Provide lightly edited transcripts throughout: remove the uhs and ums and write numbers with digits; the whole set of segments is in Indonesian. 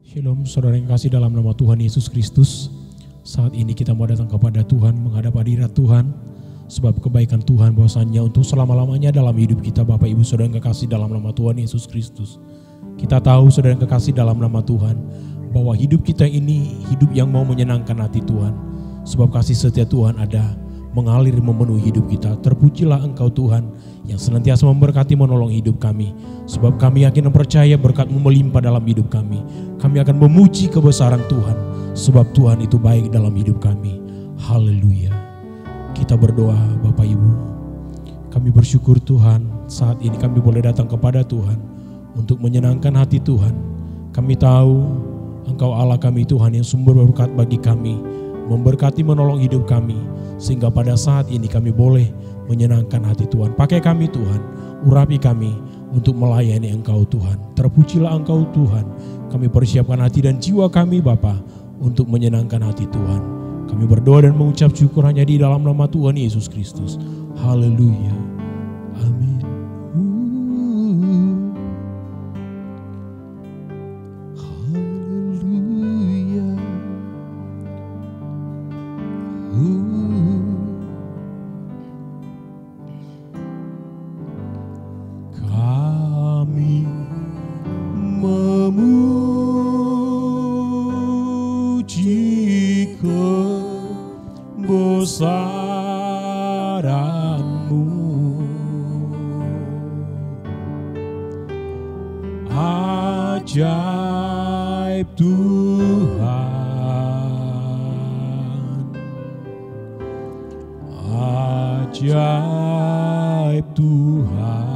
Shalom, saudara yang kasih dalam nama Tuhan Yesus Kristus. Saat ini kita mau datang kepada Tuhan, menghadap hadirat Tuhan. Sebab kebaikan Tuhan bahwasanya untuk selama-lamanya dalam hidup kita, Bapak Ibu saudara yang kekasih dalam nama Tuhan Yesus Kristus. Kita tahu saudara yang kekasih dalam nama Tuhan, bahwa hidup kita ini hidup yang mau menyenangkan hati Tuhan. Sebab kasih setia Tuhan ada, mengalir memenuhi hidup kita. Terpujilah Engkau Tuhan, yang senantiasa memberkati menolong hidup kami. Sebab kami yakin dan percaya berkat-Mu melimpah dalam hidup kami. Kami akan memuji kebesaran Tuhan, sebab Tuhan itu baik dalam hidup kami. Haleluya. Kita berdoa Bapak Ibu. Kami bersyukur Tuhan, saat ini kami boleh datang kepada Tuhan untuk menyenangkan hati Tuhan. Kami tahu Engkau Allah kami Tuhan yang sumber berkat bagi kami, memberkati menolong hidup kami. Sehingga pada saat ini kami boleh menyenangkan hati Tuhan. Pakai kami Tuhan, urapi kami untuk melayani Engkau Tuhan. Terpujilah Engkau Tuhan. Kami persiapkan hati dan jiwa kami Bapa untuk menyenangkan hati Tuhan. Kami berdoa dan mengucap syukur hanya di dalam nama Tuhan Yesus Kristus. Haleluya. Amin. Ajaib Tuhan, ajaib Tuhan,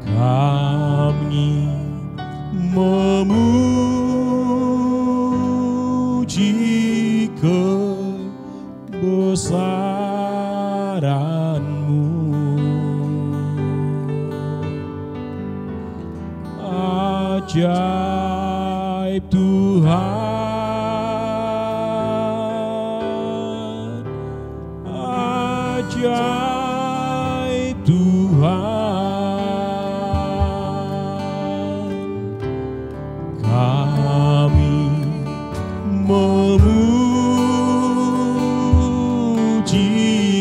kami memuji kebesaran-Mu. Ajaib Tuhan, ajaib Tuhan, kami memuji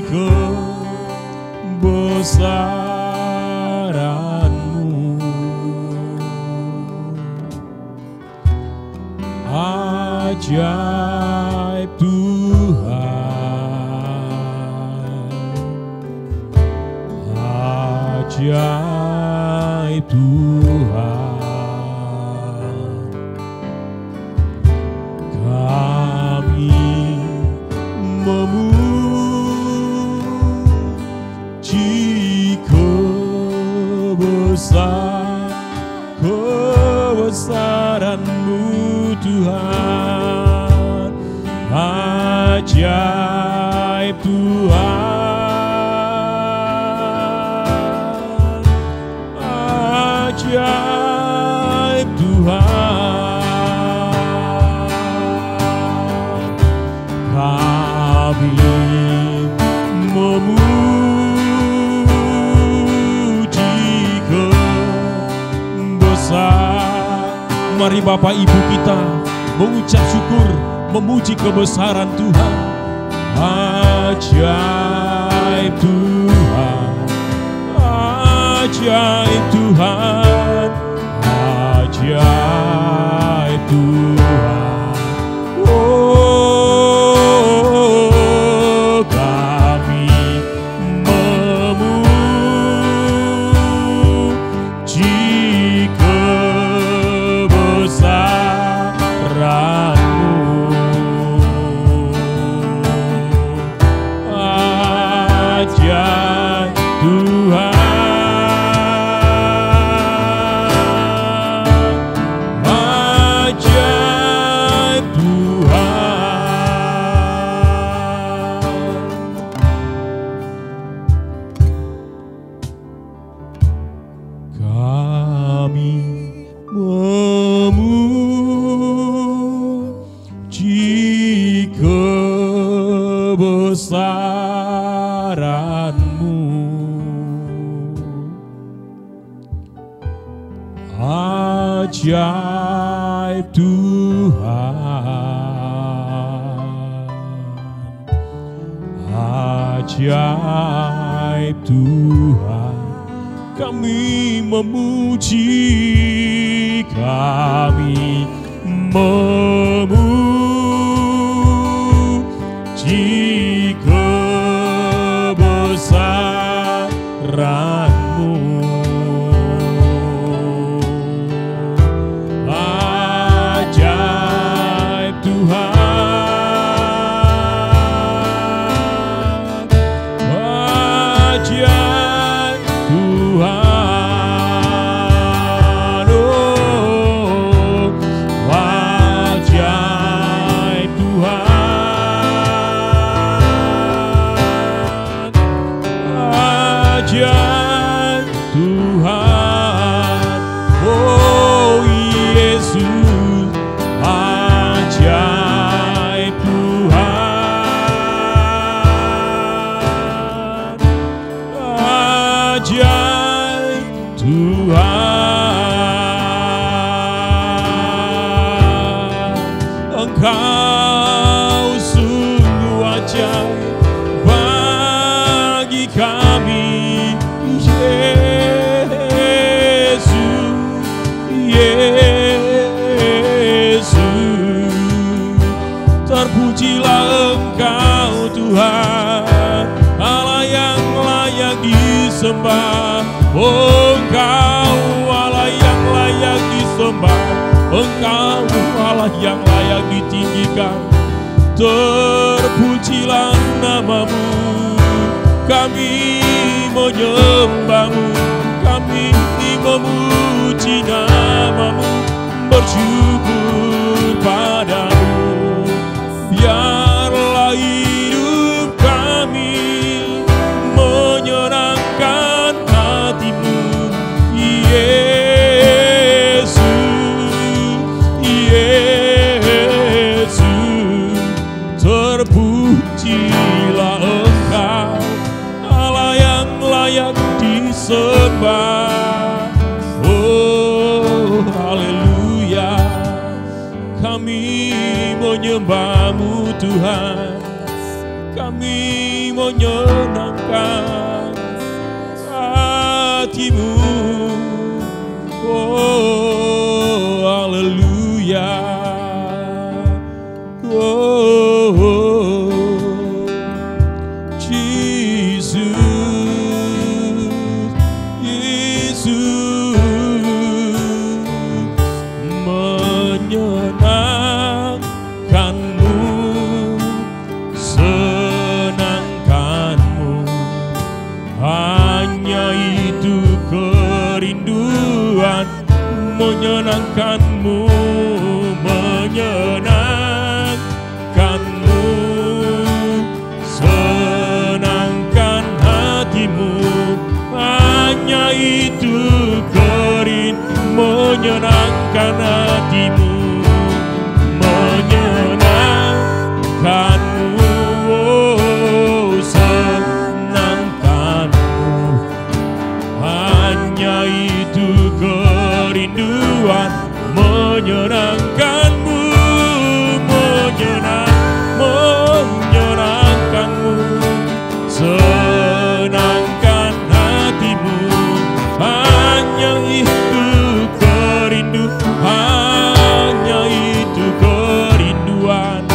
kebesaran-Mu. Ajaib Tuhan, ajaib Tuhan, kami memuji kebesaran-Mu Tuhan. Ajaib Tuhan, ajaib Tuhan, mari Bapak Ibu kita mengucap syukur, memuji kebesaran Tuhan. Ajaib Tuhan, ajaib Tuhan, ajaib Tuhan. Oh, kami memuji kebesaran-Mu. Ajaib Tuhan, ajaib Tuhan. Kami memuji kebesaran-Mu. Ajaib Tuhan, ajaib Tuhan. Kami memuji, kami memuji kebesaran-Mu. Ajaib Tuhan, ajaib Tuhan. Oh, ajaib Tuhan, ajaib Tuhan. Oh Yesus, ajaib Tuhan, ajaib Tuhan. Engkau sungguh ajaib bagi kami, Yesus, Yesus. Terpujilah Engkau Tuhan, Allah yang layak disembah. Engkau Allah yang layak disembah, Engkau Allah yang layak ditinggikan. Terpujilah nama-Mu, kami menyembah-Mu, kami memuji nama-Mu, bersyukur padamu. Biarlah hidup kami menyenangkan hati-Mu, Yesus, Yesus. Terpujilah Engkau, Allah yang layak disembah. Oh, haleluya. Kami menyembah-Mu Tuhan, kami menyenangkan hati-Mu. Oh, haleluya. Oh, Jesus, Yesus. Menyenangkan-Mu, senangkan-Mu, hanya itu kerinduan. Menyenangkan-Mu, menyenangkan-Mu, senangkan hati-Mu, hanya itu menyenangkan hati-Mu, menyenangkan-Mu, oh, senangkan-Mu, hanya itu kerinduan. menyenangkanmu, menyenangkanmu. Senangkan hatimu, hanya itu hanya itu kerinduan,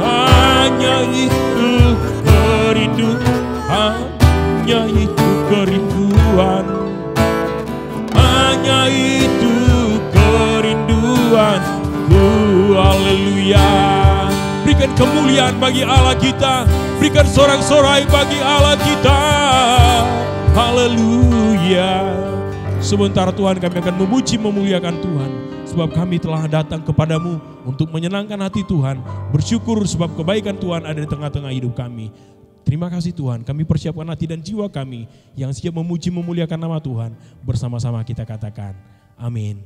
hanya itu kerinduan, hanya itu kerinduan, hanya itu kerinduanku. Haleluya. Berikan kemuliaan bagi Allah kita, berikan sorak-sorai bagi Allah kita. Haleluya. Sebentar Tuhan, kami akan memuji memuliakan Tuhan, sebab kami telah datang kepadamu untuk menyenangkan hati Tuhan, bersyukur sebab kebaikan Tuhan ada di tengah-tengah hidup kami. Terima kasih Tuhan, kami persiapkan hati dan jiwa kami yang siap memuji memuliakan nama Tuhan. Bersama-sama kita katakan amin.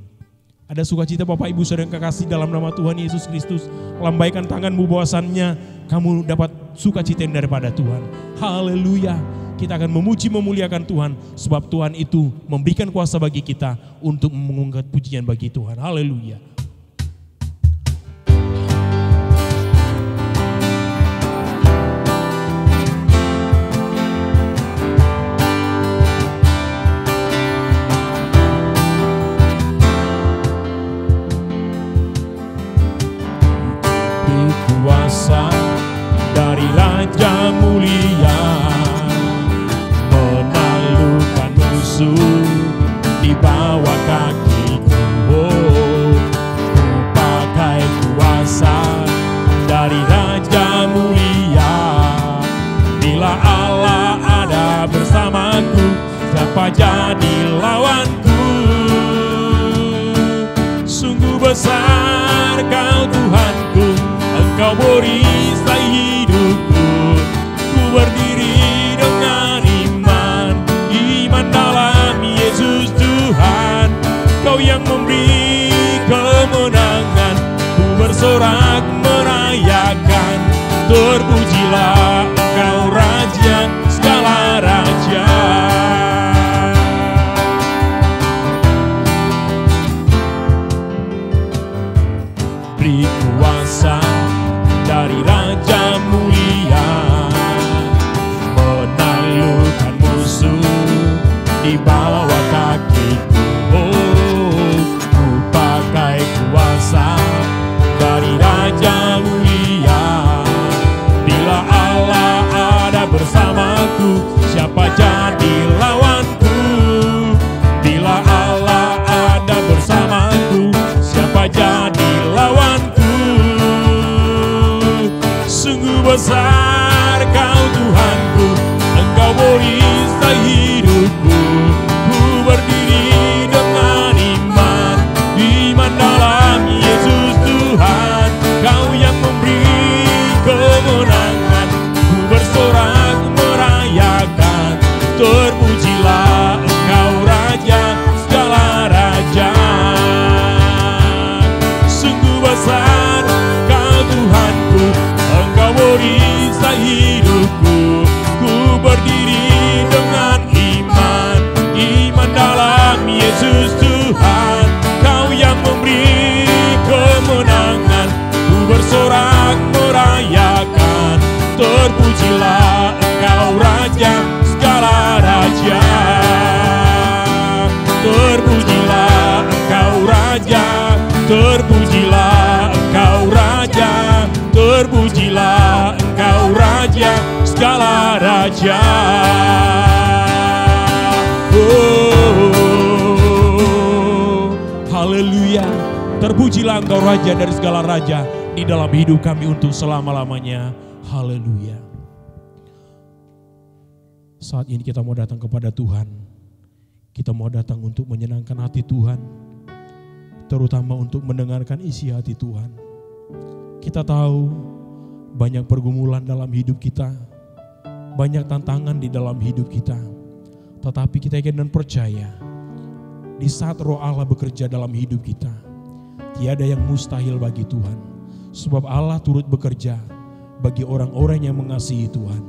Ada sukacita Bapak Ibu Saudara yang kekasih dalam nama Tuhan Yesus Kristus. Lambaikan tanganmu bahwasannya kamu dapat sukacita daripada Tuhan. Haleluya. Kita akan memuji memuliakan Tuhan, sebab Tuhan itu memberikan kuasa bagi kita untuk mengungkap pujian bagi Tuhan. Haleluya. Kuasa dari Raja Mulia, menaklukkan musuh di bawah kakiku. Oh, ku pakai kuasa dari Raja Mulia. Bila Allah ada bersamaku, siapa jadi lawanku? Sungguh besar Kau Tuhanku, Engkau merisai hidupku. Ku berdiri dengan iman dalam Yesus Tuhan. Kau yang memberi kemenangan, ku bersorak merayakan. Terpujilah Engkau Raja segala raja. Beri kuasa dari Raja Mulia, menaklukkan musuh di bawah kakiku. Oh, ku pakai kuasa dari Raja Mulia. Bila Allah ada bersamaku, siapa jadi lawanku? Bila Allah ada bersamaku, siapa jadi lawanku? Sungguh besar Kau Tuhanku, Engkau merisai hidupku. Ku berdiri dengan iman dalam Yesus Tuhan. Kau yang memberi kemenangan, ku bersorak merayakan. Terpujilah Engkau Raja segala raja. Sungguh besar Kau Tuhanku, Engkau merisai hidupku. Ku berdiri dengan iman dalam Yesus Tuhan. Kau yang memberi kemenangan, ku bersorak merayakan. Terpujilah Engkau Raja segala raja. Terpujilah Engkau Raja, terpujilah Engkau Raja, terpujilah Engkau Raja segala raja. Oh, haleluya. Terpujilah Engkau Raja dari segala raja di dalam hidup kami untuk selama-lamanya. Haleluya. Saat ini kita mau datang kepada Tuhan. Kita mau datang untuk menyenangkan hati Tuhan, terutama untuk mendengarkan isi hati Tuhan. Kita tahu banyak pergumulan dalam hidup kita, banyak tantangan di dalam hidup kita. Tetapi kita yakin dan percaya, di saat Roh Allah bekerja dalam hidup kita, tiada yang mustahil bagi Tuhan. Sebab Allah turut bekerja bagi orang-orang yang mengasihi Tuhan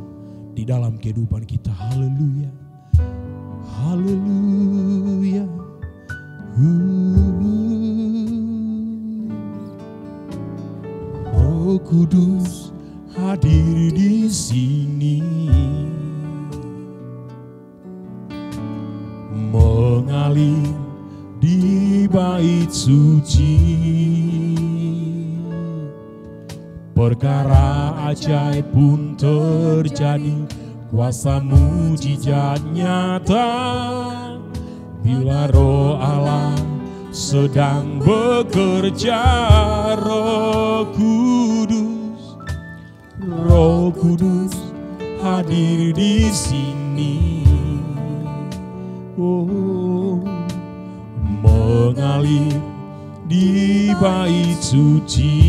di dalam kehidupan kita. Haleluya. Haleluya. Kudus hadir di sini, mengalir di bait suci. Perkara ajaib pun terjadi, kuasa mujizat nyata, bila Roh Allah sedang bekerja. Roh Kudus hadir di sini, oh, mengalir di bait suci.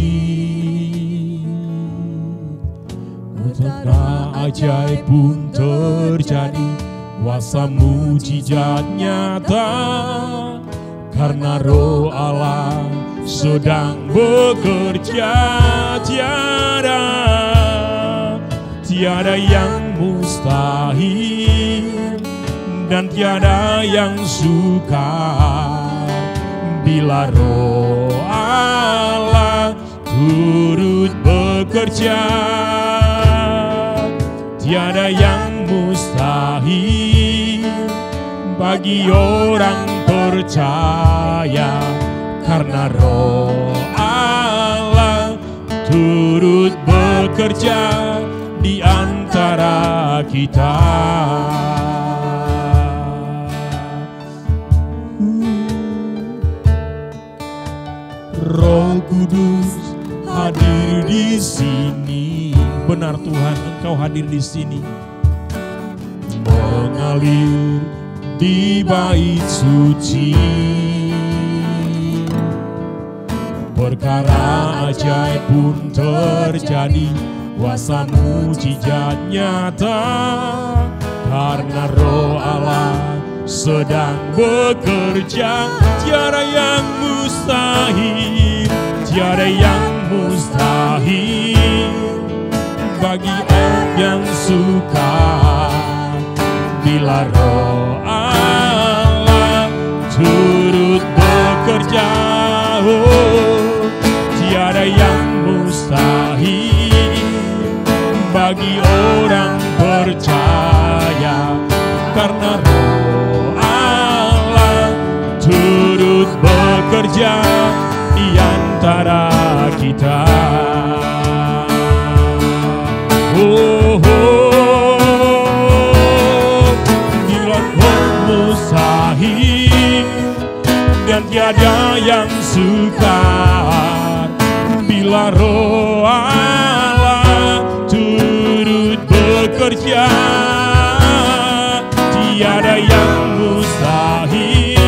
Perkara ajaib pun terjadi, kuasa mujizat nyata, karena Roh Allah sedang bekerja. Tiada yang mustahil dan tiada yang sukar, bila Roh Allah turut bekerja. Tiada yang mustahil bagi orang percaya, karena Roh Allah turut bekerja di antara kita. Roh Kudus hadir di sini. Benar Tuhan, Engkau hadir di sini, mengalir di bait suci. Perkara ajaib pun terjadi, kuasa mujizat nyata, karena Roh Allah sedang bekerja. Tiada yang mustahil, tiada yang mustahil bagi orang yang suka, bila Roh Allah turut bekerja. Oh, tiada yang mustahil bagi orang percaya, karena Roh Allah turut bekerja di antara kita. Oh, bila mustahil dan tiada yang sukar, bila Roh Allah turut bekerja. Tiada yang mustahil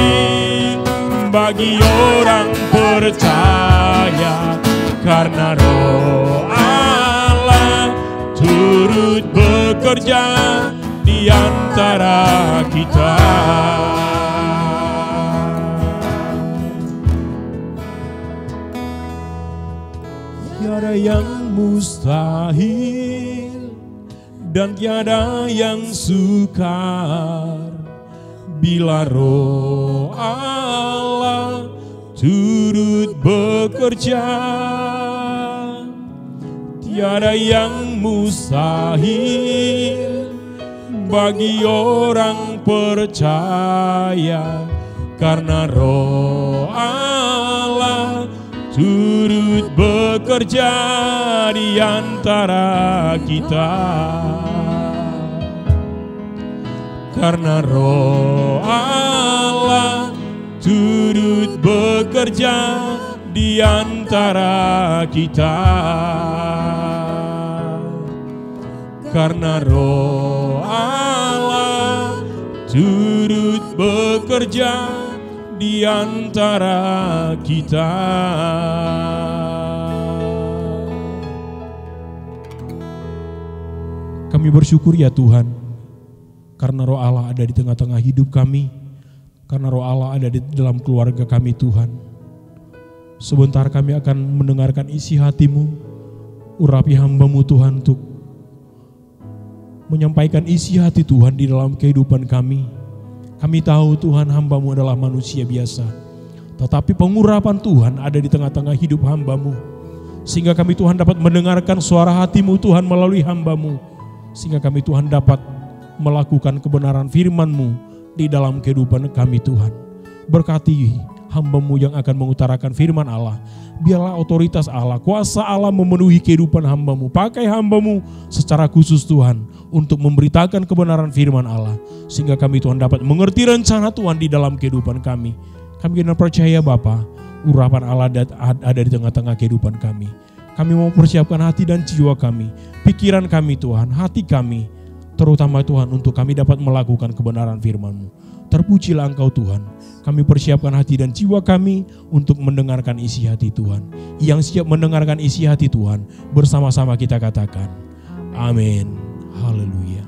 bagi orang percaya, karena Roh Allah turut bekerja di antara kita. Tiada yang mustahil dan tiada yang sukar, bila Roh Allah turut bekerja. Tiada yang mustahil bagi orang percaya, karena Roh Allah turut bekerja di antara kita. Karena Roh Allah turut bekerja di antara kita. Karena Roh Allah turut bekerja di antara kita. Kami bersyukur ya Tuhan, karena Roh Allah ada di tengah-tengah hidup kami, karena Roh Allah ada di dalam keluarga kami Tuhan. Sebentar kami akan mendengarkan isi hati-Mu, urapi hamba-Mu Tuhan untuk menyampaikan isi hati Tuhan di dalam kehidupan kami. Kami tahu Tuhan hamba-Mu adalah manusia biasa, tetapi pengurapan Tuhan ada di tengah-tengah hidup hamba-Mu. Sehingga kami Tuhan dapat mendengarkan suara hati-Mu Tuhan melalui hamba-Mu. Sehingga kami Tuhan dapat melakukan kebenaran firman-Mu di dalam kehidupan kami Tuhan. Berkati hamba-Mu yang akan mengutarakan firman Allah. Biarlah otoritas Allah, kuasa Allah memenuhi kehidupan hamba-Mu. Pakai hamba-Mu secara khusus Tuhan untuk memberitakan kebenaran firman Allah. Sehingga kami Tuhan dapat mengerti rencana Tuhan di dalam kehidupan kami. Kami benar percaya Bapa, urapan Allah ada di tengah-tengah kehidupan kami. Kami mau persiapkan hati dan jiwa kami, pikiran kami Tuhan, hati kami. Terutama Tuhan untuk kami dapat melakukan kebenaran firman-Mu. Terpujilah Engkau Tuhan. Kami persiapkan hati dan jiwa kami untuk mendengarkan isi hati Tuhan. Yang siap mendengarkan isi hati Tuhan, bersama-sama kita katakan, amin. Haleluya.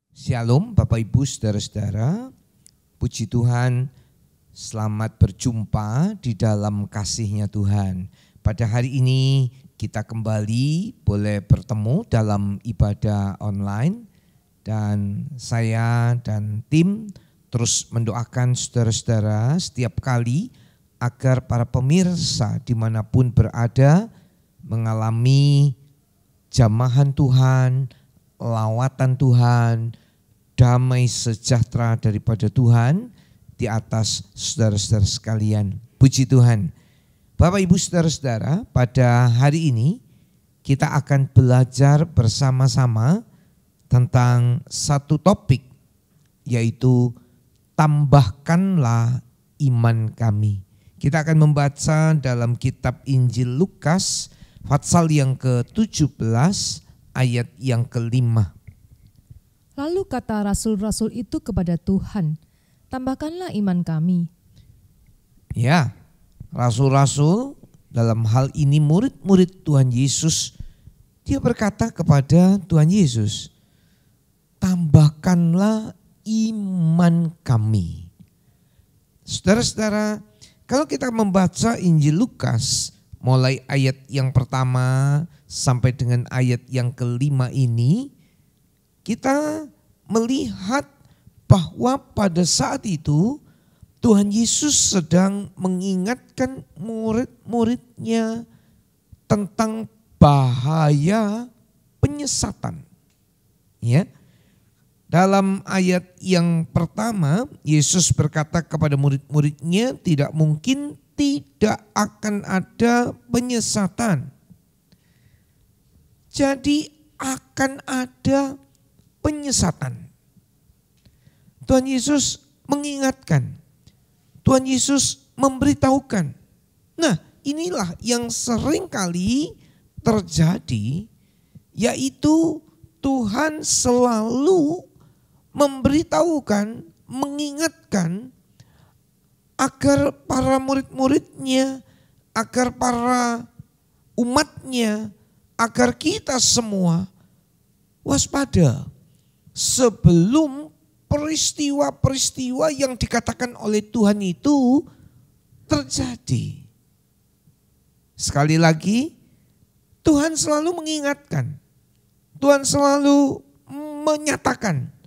Shalom Bapak Ibu Saudara-saudara. Puji Tuhan, selamat berjumpa di dalam kasih-Nya Tuhan. Pada hari ini kita kembali boleh bertemu dalam ibadah online. Dan saya dan tim terus mendoakan saudara-saudara setiap kali agar para pemirsa dimanapun berada mengalami jamahan Tuhan, lawatan Tuhan, damai sejahtera daripada Tuhan di atas saudara-saudara sekalian. Puji Tuhan. Bapak Ibu saudara-saudara, pada hari ini kita akan belajar bersama-sama tentang satu topik, yaitu tambahkanlah iman kami. Kita akan membaca dalam kitab Injil Lukas pasal yang ke-17 ayat yang ke-5. Lalu kata rasul-rasul itu kepada Tuhan, tambahkanlah iman kami. Ya, rasul-rasul dalam hal ini murid-murid Tuhan Yesus, dia berkata kepada Tuhan Yesus, tambahkanlah iman kami. Saudara-saudara, kalau kita membaca Injil Lukas mulai ayat yang pertama sampai dengan ayat yang ke-5 ini, kita melihat bahwa pada saat itu Tuhan Yesus sedang mengingatkan murid-muridnya tentang bahaya penyesatan. Ya. Dalam ayat yang pertama, Yesus berkata kepada murid-muridnya, tidak mungkin tidak akan ada penyesatan. Jadi akan ada penyesatan. Tuhan Yesus mengingatkan. Tuhan Yesus memberitahukan. Nah, inilah yang seringkali terjadi, yaitu Tuhan selalu memberitahukan, mengingatkan agar para murid-muridnya, agar para umatnya, agar kita semua waspada sebelum peristiwa-peristiwa yang dikatakan oleh Tuhan itu terjadi. Sekali lagi, Tuhan selalu mengingatkan, Tuhan selalu menyatakan.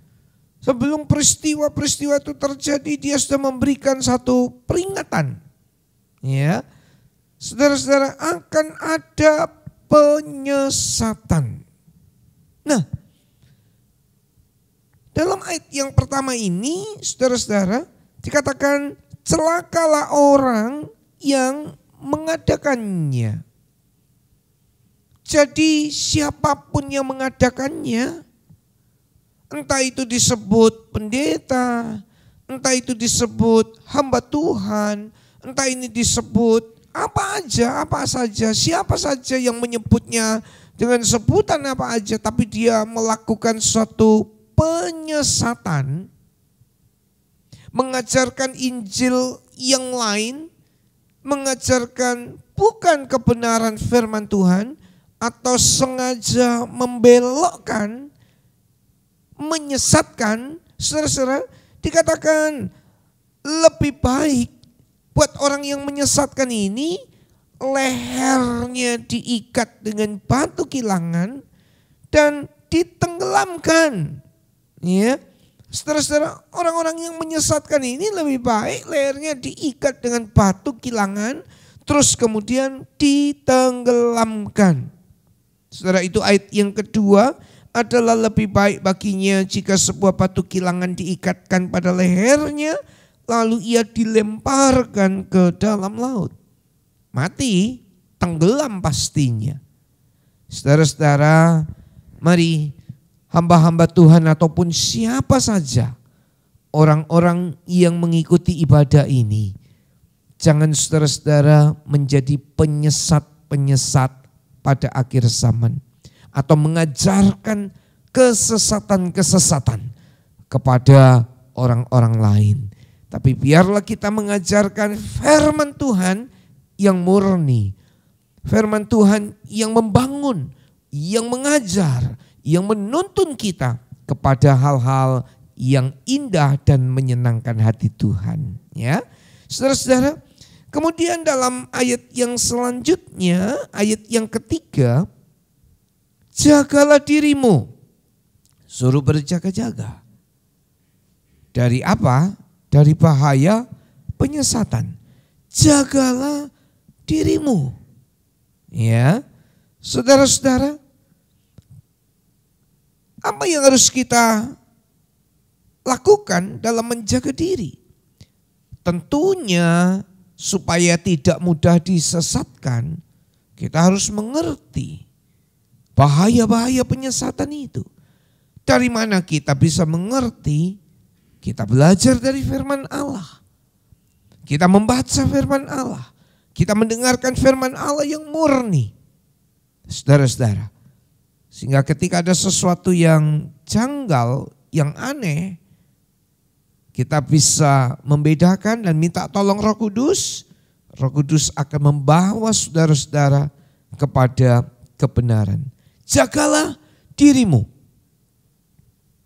Sebelum peristiwa-peristiwa itu terjadi, dia sudah memberikan satu peringatan. Ya, saudara-saudara, akan ada penyesatan. Nah, dalam ayat yang pertama ini, saudara-saudara, dikatakan celakalah orang yang mengadakannya. Jadi siapapun yang mengadakannya, entah itu disebut pendeta, entah itu disebut hamba Tuhan, entah ini disebut apa saja, siapa saja yang menyebutnya dengan sebutan apa aja, tapi dia melakukan suatu penyesatan, mengajarkan Injil yang lain, mengajarkan bukan kebenaran firman Tuhan, atau sengaja membelokkan, menyesatkan, saudara-saudara, dikatakan lebih baik buat orang yang menyesatkan ini lehernya diikat dengan batu kilangan dan ditenggelamkan. Ya, saudara-saudara, orang-orang yang menyesatkan ini lebih baik lehernya diikat dengan batu kilangan, terus kemudian ditenggelamkan. Saudara, itu ayat yang kedua adalah lebih baik baginya jika sebuah batu kilangan diikatkan pada lehernya, lalu ia dilemparkan ke dalam laut. Mati, tenggelam pastinya. Saudara-saudara, mari hamba-hamba Tuhan ataupun siapa saja orang-orang yang mengikuti ibadah ini, jangan saudara-saudara menjadi penyesat-penyesat pada akhir zaman atau mengajarkan kesesatan-kesesatan kepada orang-orang lain. Tapi biarlah kita mengajarkan firman Tuhan yang murni, firman Tuhan yang membangun, yang mengajar, yang menuntun kita kepada hal-hal yang indah dan menyenangkan hati Tuhan. Ya, saudara-saudara, kemudian dalam ayat yang selanjutnya, ayat yang ketiga, jagalah dirimu, suruh berjaga-jaga. Dari apa? Dari bahaya penyesatan. Jagalah dirimu. Ya, saudara-saudara, apa yang harus kita lakukan dalam menjaga diri? Tentunya supaya tidak mudah disesatkan, kita harus mengerti bahaya-bahaya penyesatan itu. Dari mana kita bisa mengerti? Kita belajar dari firman Allah. Kita membaca firman Allah. Kita mendengarkan firman Allah yang murni. Saudara-saudara, sehingga ketika ada sesuatu yang janggal, yang aneh, kita bisa membedakan dan minta tolong Roh Kudus. Roh Kudus akan membawa saudara-saudara kepada kebenaran. Jagalah dirimu.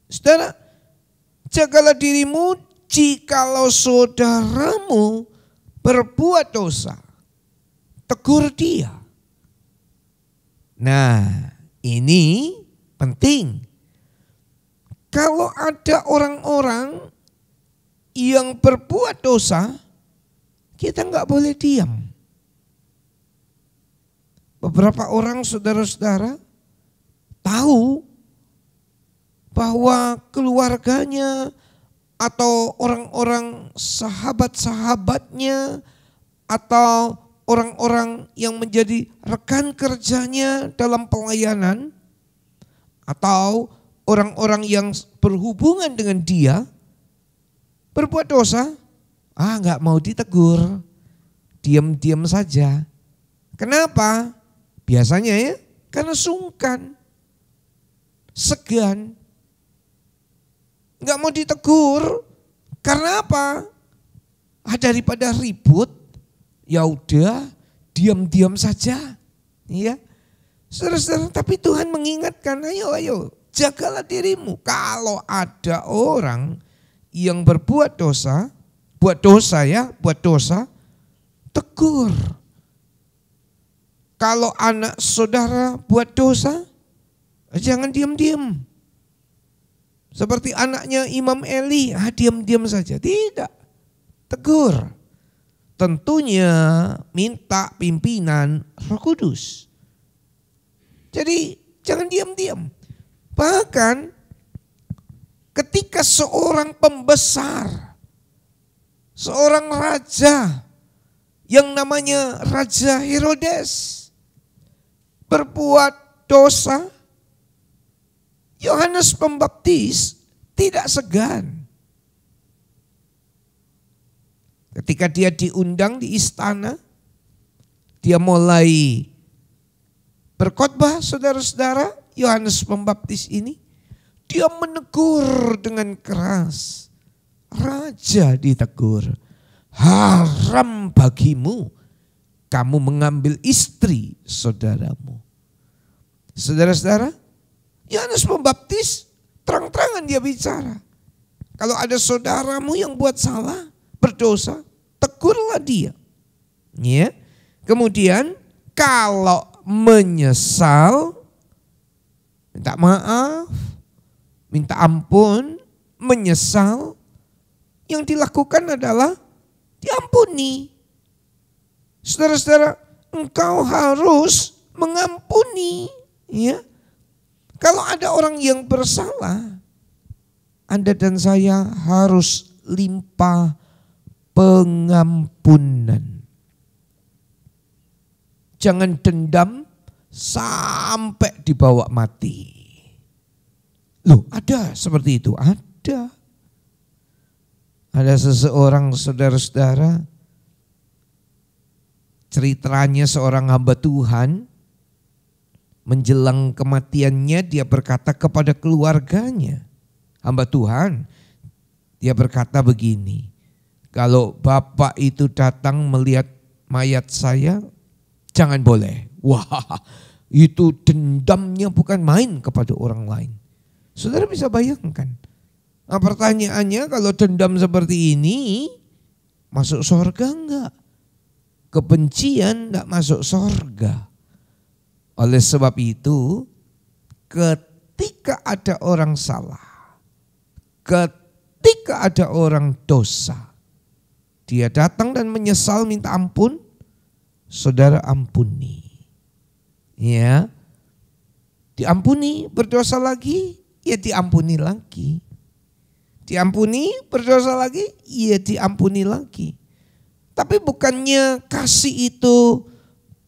Saudara, jagalah dirimu jikalau saudaramu berbuat dosa. Tegur dia. Nah, ini penting. Kalau ada orang-orang yang berbuat dosa, kita nggak boleh diam. Beberapa orang saudara-saudara tahu bahwa keluarganya atau orang-orang sahabat-sahabatnya atau orang-orang yang menjadi rekan kerjanya dalam pelayanan atau orang-orang yang berhubungan dengan dia berbuat dosa, nggak mau ditegur, diam-diam saja. Kenapa? Biasanya ya, karena sungkan, segan, nggak mau ditegur. Karena apa? Daripada ribut, ya udah diam-diam saja, ya. Saudara-saudara, tapi Tuhan mengingatkan, ayo, jagalah dirimu. Kalau ada orang yang berbuat dosa, buat dosa, tegur. Kalau anak saudara buat dosa, jangan diam-diam. Seperti anaknya Imam Eli, diam-diam saja. Tidak, tegur. Tentunya minta pimpinan Roh Kudus. Jadi jangan diam-diam. Bahkan ketika seorang pembesar, seorang raja yang namanya Raja Herodes berbuat dosa, Yohanes Pembaptis tidak segan. Ketika dia diundang di istana, dia mulai berkhotbah, saudara-saudara. Yohanes Pembaptis ini, dia menegur dengan keras. Raja ditegur, haram bagimu kamu mengambil istri saudaramu. Saudara-saudara, Yohanes Pembaptis terang-terangan dia bicara. Kalau ada saudaramu yang buat salah, berdosa, tegurlah dia. Ya. Kemudian kalau menyesal, minta maaf, minta ampun, menyesal, yang dilakukan adalah diampuni. Saudara-saudara, engkau harus mengampuni. Ya. Kalau ada orang yang bersalah, Anda dan saya harus limpah pengampunan. Jangan dendam sampai dibawa mati. Loh, ada seperti itu? Ada. Ada seseorang, saudara-saudara, ceritanya seorang hamba Tuhan, menjelang kematiannya dia berkata kepada keluarganya, hamba Tuhan, dia berkata begini, kalau Bapak itu datang melihat mayat saya, jangan boleh. Wah, itu dendamnya bukan main kepada orang lain. Saudara bisa bayangkan. Nah, pertanyaannya, kalau dendam seperti ini, masuk surga enggak? Kebencian enggak masuk surga. Oleh sebab itu, ketika ada orang salah, ketika ada orang dosa, dia datang dan menyesal minta ampun, saudara ampuni. Ya, diampuni, berdosa lagi, ya diampuni lagi. Diampuni, berdosa lagi, ya diampuni lagi. Tapi bukannya kasih itu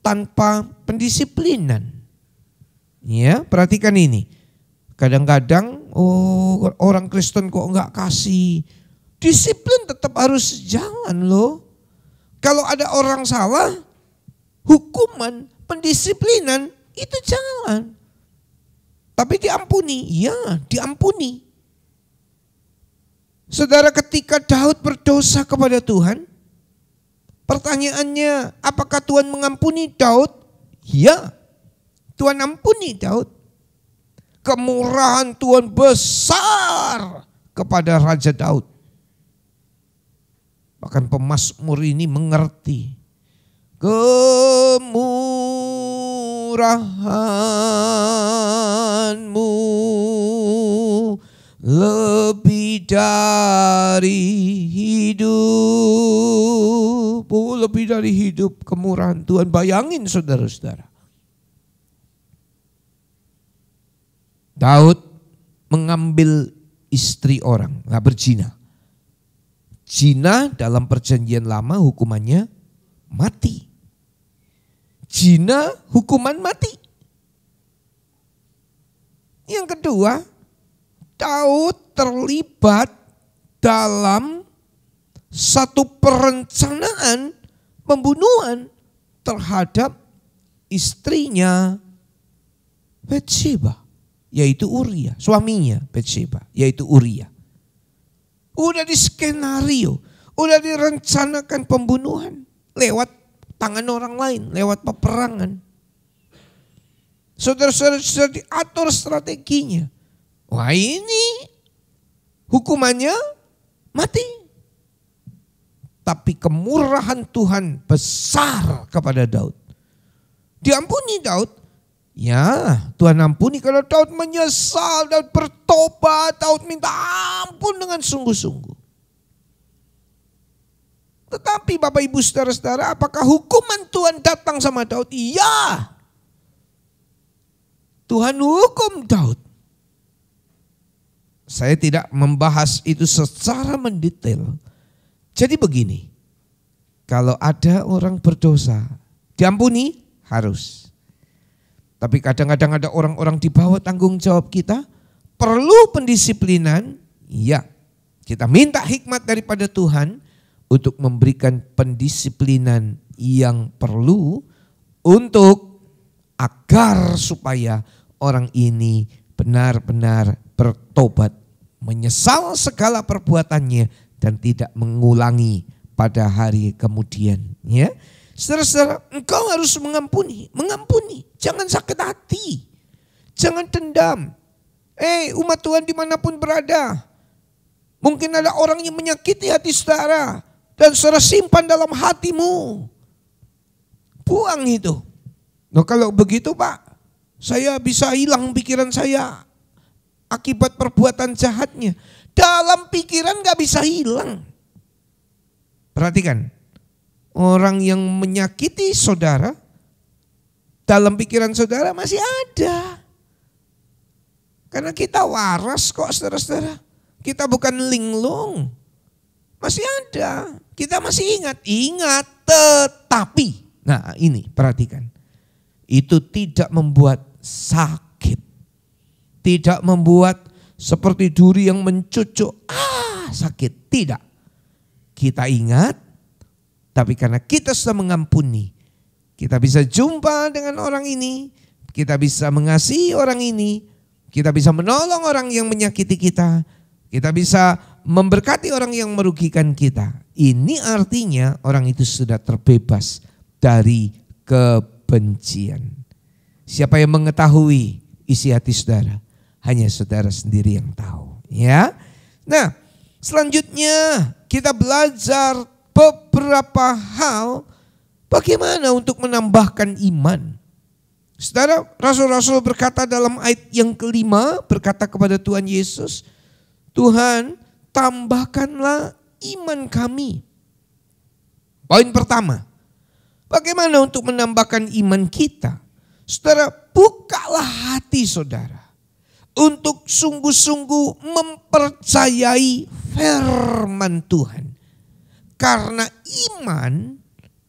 tanpa pendisiplinan. Ya, perhatikan ini. Kadang-kadang orang Kristen kok enggak kasih. Disiplin tetap harus jalan loh. Kalau ada orang salah, hukuman, pendisiplinan itu jalan. Tapi diampuni, ya diampuni. Saudara, ketika Daud berdosa kepada Tuhan, pertanyaannya, apakah Tuhan mengampuni Daud? Ya, Tuhan ampuni Daud. Kemurahan Tuhan besar kepada Raja Daud. Bahkan pemazmur ini mengerti. Kemurahan-Mu lebih dari hidup. Lebih dari hidup, kemurahan Tuhan. Bayangin saudara-saudara. Daud mengambil istri orang, nggak berzina. Zina dalam perjanjian lama hukumannya mati. Zina hukuman mati. Yang kedua, Daud terlibat dalam satu perencanaan pembunuhan terhadap istrinya Bathsheba, yaitu Uria, suaminya Bathsheba, yaitu Uria. Udah di skenario, udah direncanakan pembunuhan lewat tangan orang lain, lewat peperangan. Saudara-saudara sudah diatur strateginya. Wah, ini hukumannya mati. Tapi kemurahan Tuhan besar kepada Daud. Diampuni Daud. Ya, Tuhan ampuni kalau Daud menyesal, Daud bertobat, Daud minta ampun dengan sungguh-sungguh. Tetapi Bapak Ibu Saudara-saudara, apakah hukuman Tuhan datang sama Daud? Iya. Tuhan hukum Daud. Saya tidak membahas itu secara mendetail. Jadi begini, kalau ada orang berdosa, diampuni harus. Tapi kadang-kadang ada orang-orang di bawah tanggung jawab kita, perlu pendisiplinan, ya. Kita minta hikmat daripada Tuhan untuk memberikan pendisiplinan yang perlu untuk agar supaya orang ini benar-benar bertobat, menyesal segala perbuatannya dan tidak mengulangi pada hari kemudian, ya. Saudara-saudara, engkau harus mengampuni, jangan sakit hati, jangan dendam. Umat Tuhan dimanapun berada, mungkin ada orang yang menyakiti hati saudara dan saudara simpan dalam hatimu, buang itu. Nah, kalau begitu Pak, saya bisa hilang pikiran saya akibat perbuatan jahatnya. Dalam pikiran gak bisa hilang. Perhatikan, orang yang menyakiti saudara, dalam pikiran saudara masih ada. Karena kita waras kok saudara-saudara. Kita bukan linglung. Masih ada. Kita masih ingat. Tetapi. Nah ini perhatikan. Itu tidak membuat sakit. Tidak membuat seperti duri yang mencucuk. Sakit. Tidak. Kita ingat. Tapi karena kita sudah mengampuni. Kita bisa jumpa dengan orang ini. Kita bisa mengasihi orang ini. Kita bisa menolong orang yang menyakiti kita. Kita bisa memberkati orang yang merugikan kita. Ini artinya orang itu sudah terbebas dari kebencian. Siapa yang mengetahui isi hati saudara? Hanya saudara sendiri yang tahu. Ya. Nah, selanjutnya kita belajar beberapa hal bagaimana untuk menambahkan iman. Saudara, rasul-rasul berkata dalam ayat yang kelima, berkata kepada Tuhan Yesus, Tuhan tambahkanlah iman kami. Poin pertama, bagaimana untuk menambahkan iman kita? Saudara, bukalah hati saudara untuk sungguh-sungguh mempercayai firman Tuhan. Karena iman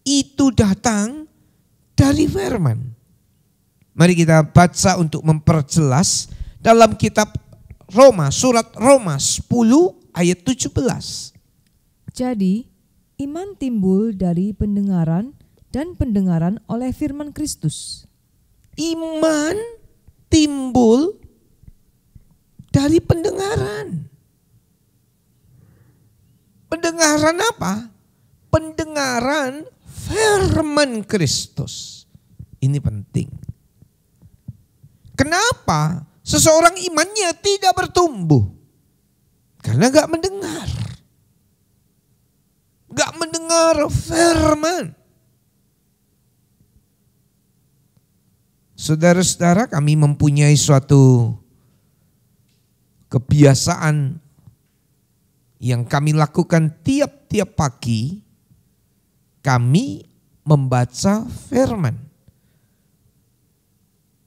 itu datang dari firman. Mari kita baca untuk memperjelas dalam kitab Roma, surat Roma 10 ayat 17. Jadi, iman timbul dari pendengaran dan pendengaran oleh firman Kristus. Iman timbul dari pendengaran. Pendengaran apa? Pendengaran firman Kristus. Ini penting. Kenapa seseorang imannya tidak bertumbuh? Karena gak mendengar. Gak mendengar firman. Saudara-saudara, kami mempunyai suatu kebiasaan yang kami lakukan tiap-tiap pagi. Kami membaca firman.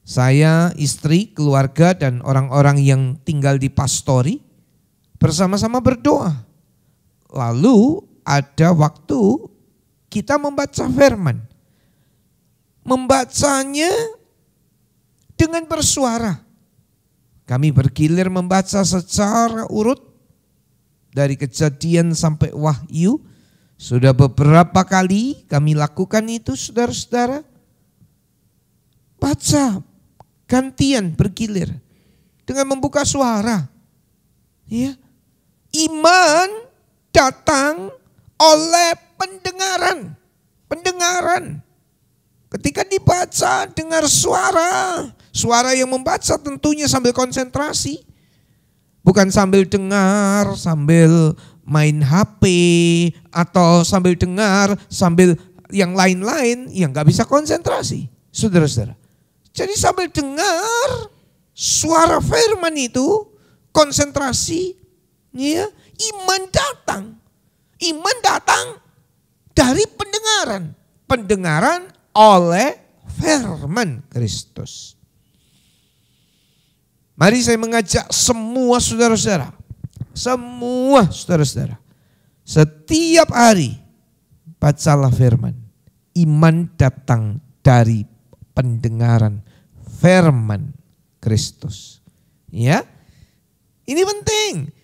Saya, istri, keluarga, dan orang-orang yang tinggal di pastori bersama-sama berdoa. Lalu ada waktu kita membaca firman. Membacanya dengan bersuara. Kami bergilir membaca secara urut dari Kejadian sampai Wahyu. Sudah beberapa kali kami lakukan itu saudara-saudara. Baca gantian bergilir dengan membuka suara. Ya. Iman datang oleh pendengaran. Pendengaran. Ketika dibaca dengar suara. Suara yang membaca tentunya sambil konsentrasi. Bukan sambil dengar, sambil main HP, atau sambil dengar, sambil yang lain-lain, yang gak bisa konsentrasi. Saudara-saudara. Jadi sambil dengar suara firman itu, konsentrasi, ya, iman datang. Iman datang dari pendengaran. Pendengaran oleh firman Kristus. Mari saya mengajak semua saudara-saudara. Semua saudara-saudara. Setiap hari bacalah firman. Iman datang dari pendengaran firman Kristus. Ya. Ini penting.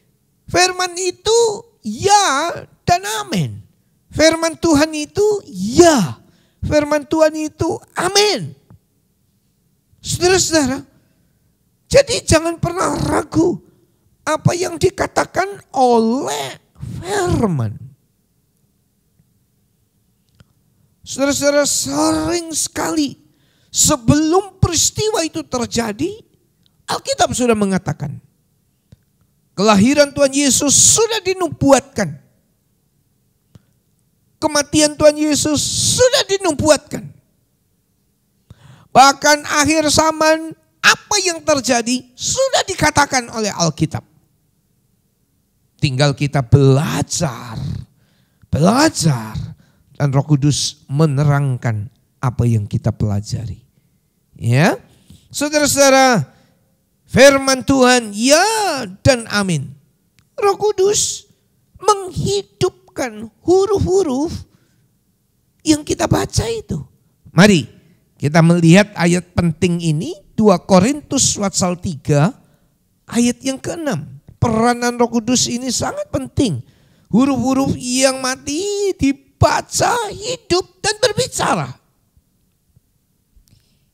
Firman itu ya dan amin. Firman Tuhan itu ya. Firman Tuhan itu amin. Saudara-saudara. Jadi jangan pernah ragu apa yang dikatakan oleh firman. Saudara-saudara, sering sekali sebelum peristiwa itu terjadi, Alkitab sudah mengatakan kelahiran Tuhan Yesus sudah dinubuatkan. Kematian Tuhan Yesus sudah dinubuatkan. Bahkan akhir zaman, apa yang terjadi sudah dikatakan oleh Alkitab. Tinggal kita belajar dan Roh Kudus menerangkan apa yang kita pelajari. Ya, saudara-saudara, firman Tuhan ya dan amin. Roh Kudus menghidupkan huruf-huruf yang kita baca itu. Mari kita melihat ayat penting ini, 2 Korintus pasal 3 ayat yang ke-6. Peranan Roh Kudus ini sangat penting. Huruf-huruf yang mati dibaca, hidup dan berbicara.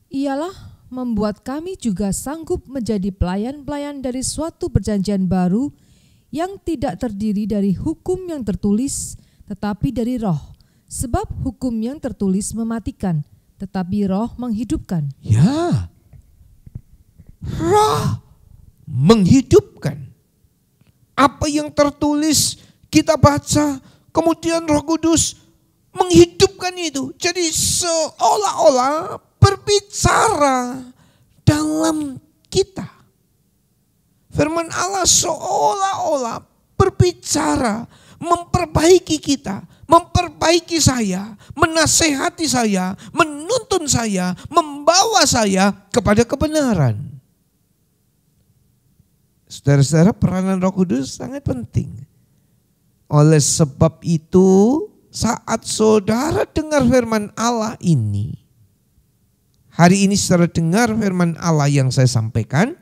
Ialah membuat kami juga sanggup menjadi pelayan-pelayan dari suatu perjanjian baru yang tidak terdiri dari hukum yang tertulis, tetapi dari Roh. Sebab hukum yang tertulis mematikan, tetapi Roh menghidupkan. Ya, Roh menghidupkan. Apa yang tertulis kita baca, kemudian Roh Kudus menghidupkan itu. Jadi seolah-olah berbicara dalam kita. Firman Allah seolah-olah berbicara, memperbaiki kita, memperbaiki saya, menasehati saya, menuntun saya, membawa saya kepada kebenaran. Saudara-saudara, peranan Roh Kudus sangat penting. Oleh sebab itu, saat saudara dengar firman Allah ini, hari ini saudara dengar firman Allah yang saya sampaikan,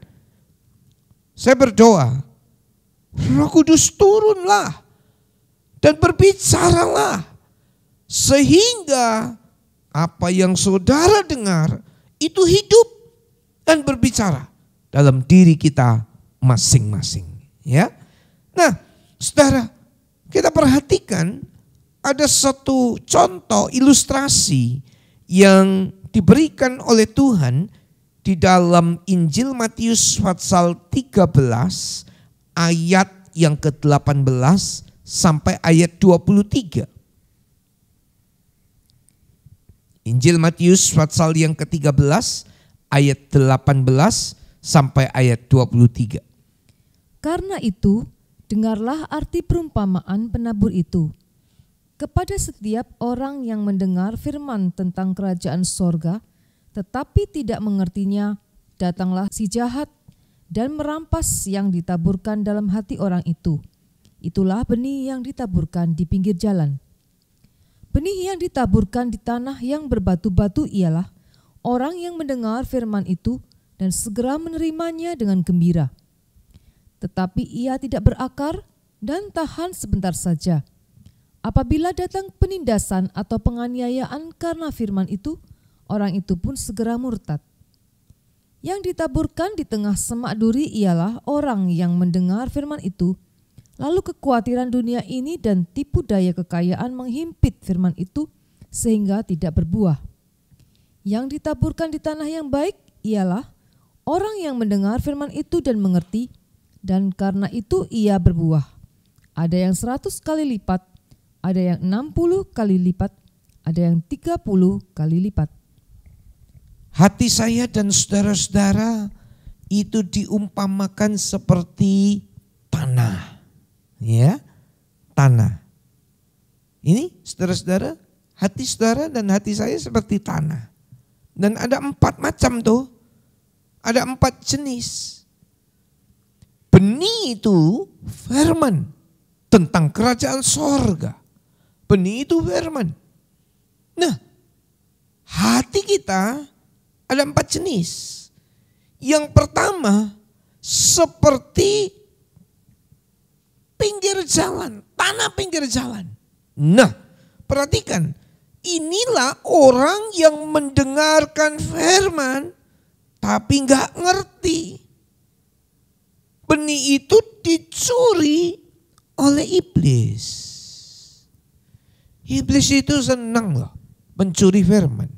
saya berdoa, Roh Kudus turunlah dan berbicaralah, sehingga apa yang saudara dengar itu hidup dan berbicara dalam diri kita masing-masing. Ya, nah, saudara, kita perhatikan ada satu contoh ilustrasi yang diberikan oleh Tuhan di dalam Injil Matius pasal 13 ayat yang ke-18 sampai ayat 23. Injil Matius pasal yang ke-13 ayat 18 sampai ayat 23. Karena itu, dengarlah arti perumpamaan penabur itu. Kepada setiap orang yang mendengar firman tentang kerajaan sorga, tetapi tidak mengertinya, datanglah si jahat dan merampas yang ditaburkan dalam hati orang itu. Itulah benih yang ditaburkan di pinggir jalan. Benih yang ditaburkan di tanah yang berbatu-batu ialah orang yang mendengar firman itu dan segera menerimanya dengan gembira. Tetapi ia tidak berakar dan tahan sebentar saja. Apabila datang penindasan atau penganiayaan karena firman itu, orang itu pun segera murtad. Yang ditaburkan di tengah semak duri ialah orang yang mendengar firman itu, lalu kekhawatiran dunia ini dan tipu daya kekayaan menghimpit firman itu sehingga tidak berbuah. Yang ditaburkan di tanah yang baik ialah orang yang mendengar firman itu dan mengerti, dan karena itu ia berbuah. Ada yang 100 kali lipat, ada yang 60 kali lipat, ada yang 30 kali lipat. Hati saya dan saudara-saudara itu diumpamakan seperti tanah. Ya, tanah. Ini saudara-saudara, hati saudara dan hati saya seperti tanah. Dan ada 4 macam tuh. Ada 4 jenis. Benih itu firman tentang kerajaan sorga. Benih itu firman. Nah, hati kita ada 4 jenis. Yang pertama, seperti pinggir jalan, tanah pinggir jalan. Nah, perhatikan, inilah orang yang mendengarkan firman tapi nggak ngerti. Benih itu dicuri oleh iblis. Iblis itu senang loh mencuri firman.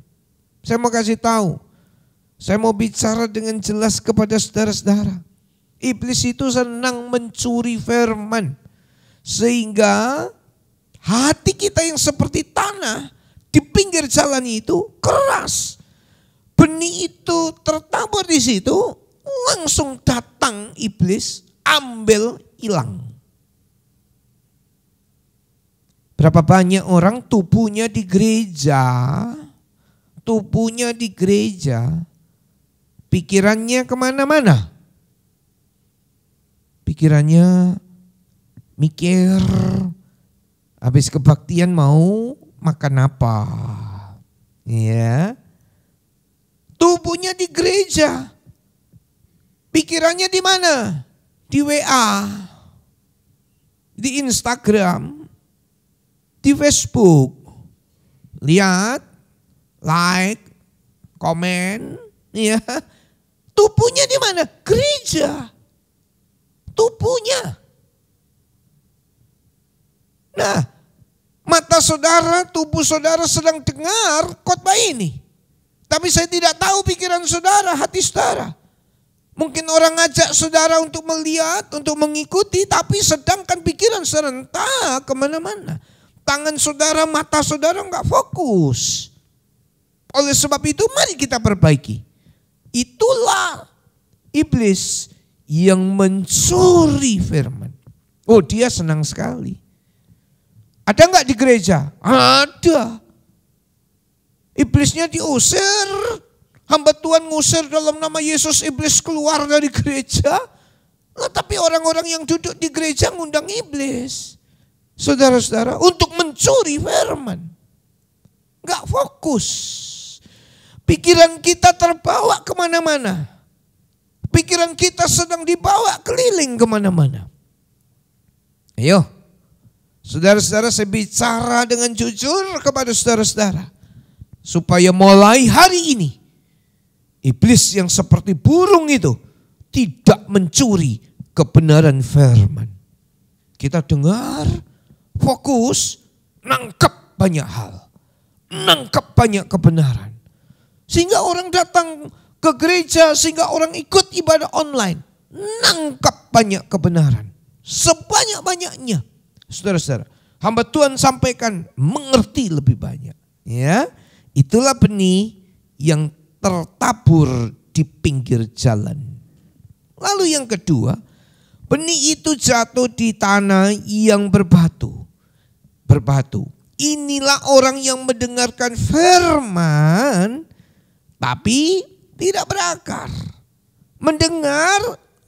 Saya mau kasih tahu, saya mau bicara dengan jelas kepada saudara-saudara. Iblis itu senang mencuri firman. Sehingga hati kita yang seperti tanah di pinggir jalan itu keras. Benih itu tertabur di situ, langsung datang iblis, ambil, hilang. Berapa banyak orang tubuhnya di gereja, pikirannya kemana-mana. Pikirannya mikir, habis kebaktian mau makan apa. Ya. Tubuhnya di gereja, pikirannya di mana? Di WA, di Instagram, di Facebook. Lihat, like, komen, ya. Tubuhnya di mana? Gereja. Tubuhnya. Nah, mata saudara, tubuh saudara sedang dengar khotbah ini. Tapi saya tidak tahu pikiran saudara, hati saudara. Mungkin orang ngajak saudara untuk melihat, untuk mengikuti, tapi sedangkan pikiran saudara entah kemana-mana. Tangan saudara, mata saudara enggak fokus. Oleh sebab itu mari kita perbaiki. Itulah iblis yang mencuri firman. Oh, dia senang sekali. Ada enggak di gereja? Ada. Iblisnya diusir. Hamba Tuhan ngusir dalam nama Yesus, iblis keluar dari gereja. Nah, tapi orang-orang yang duduk di gereja ngundang iblis. Saudara-saudara, untuk mencuri firman. Enggak fokus. Pikiran kita terbawa kemana-mana. Pikiran kita sedang dibawa keliling kemana-mana. Ayo, saudara-saudara, saya bicara dengan jujur kepada saudara-saudara. Supaya mulai hari ini, iblis yang seperti burung itu tidak mencuri kebenaran firman. Kita dengar, fokus, nangkep banyak hal. Nangkep banyak kebenaran. Sehingga orang datang ke gereja, sehingga orang ikut ibadah online. Nangkep banyak kebenaran. Sebanyak-banyaknya. Saudara-saudara, hamba Tuhan sampaikan mengerti lebih banyak. Ya, itulah benih yang tertabur di pinggir jalan. Lalu yang kedua, benih itu jatuh di tanah yang berbatu. Inilah orang yang mendengarkan firman tapi tidak berakar. Mendengar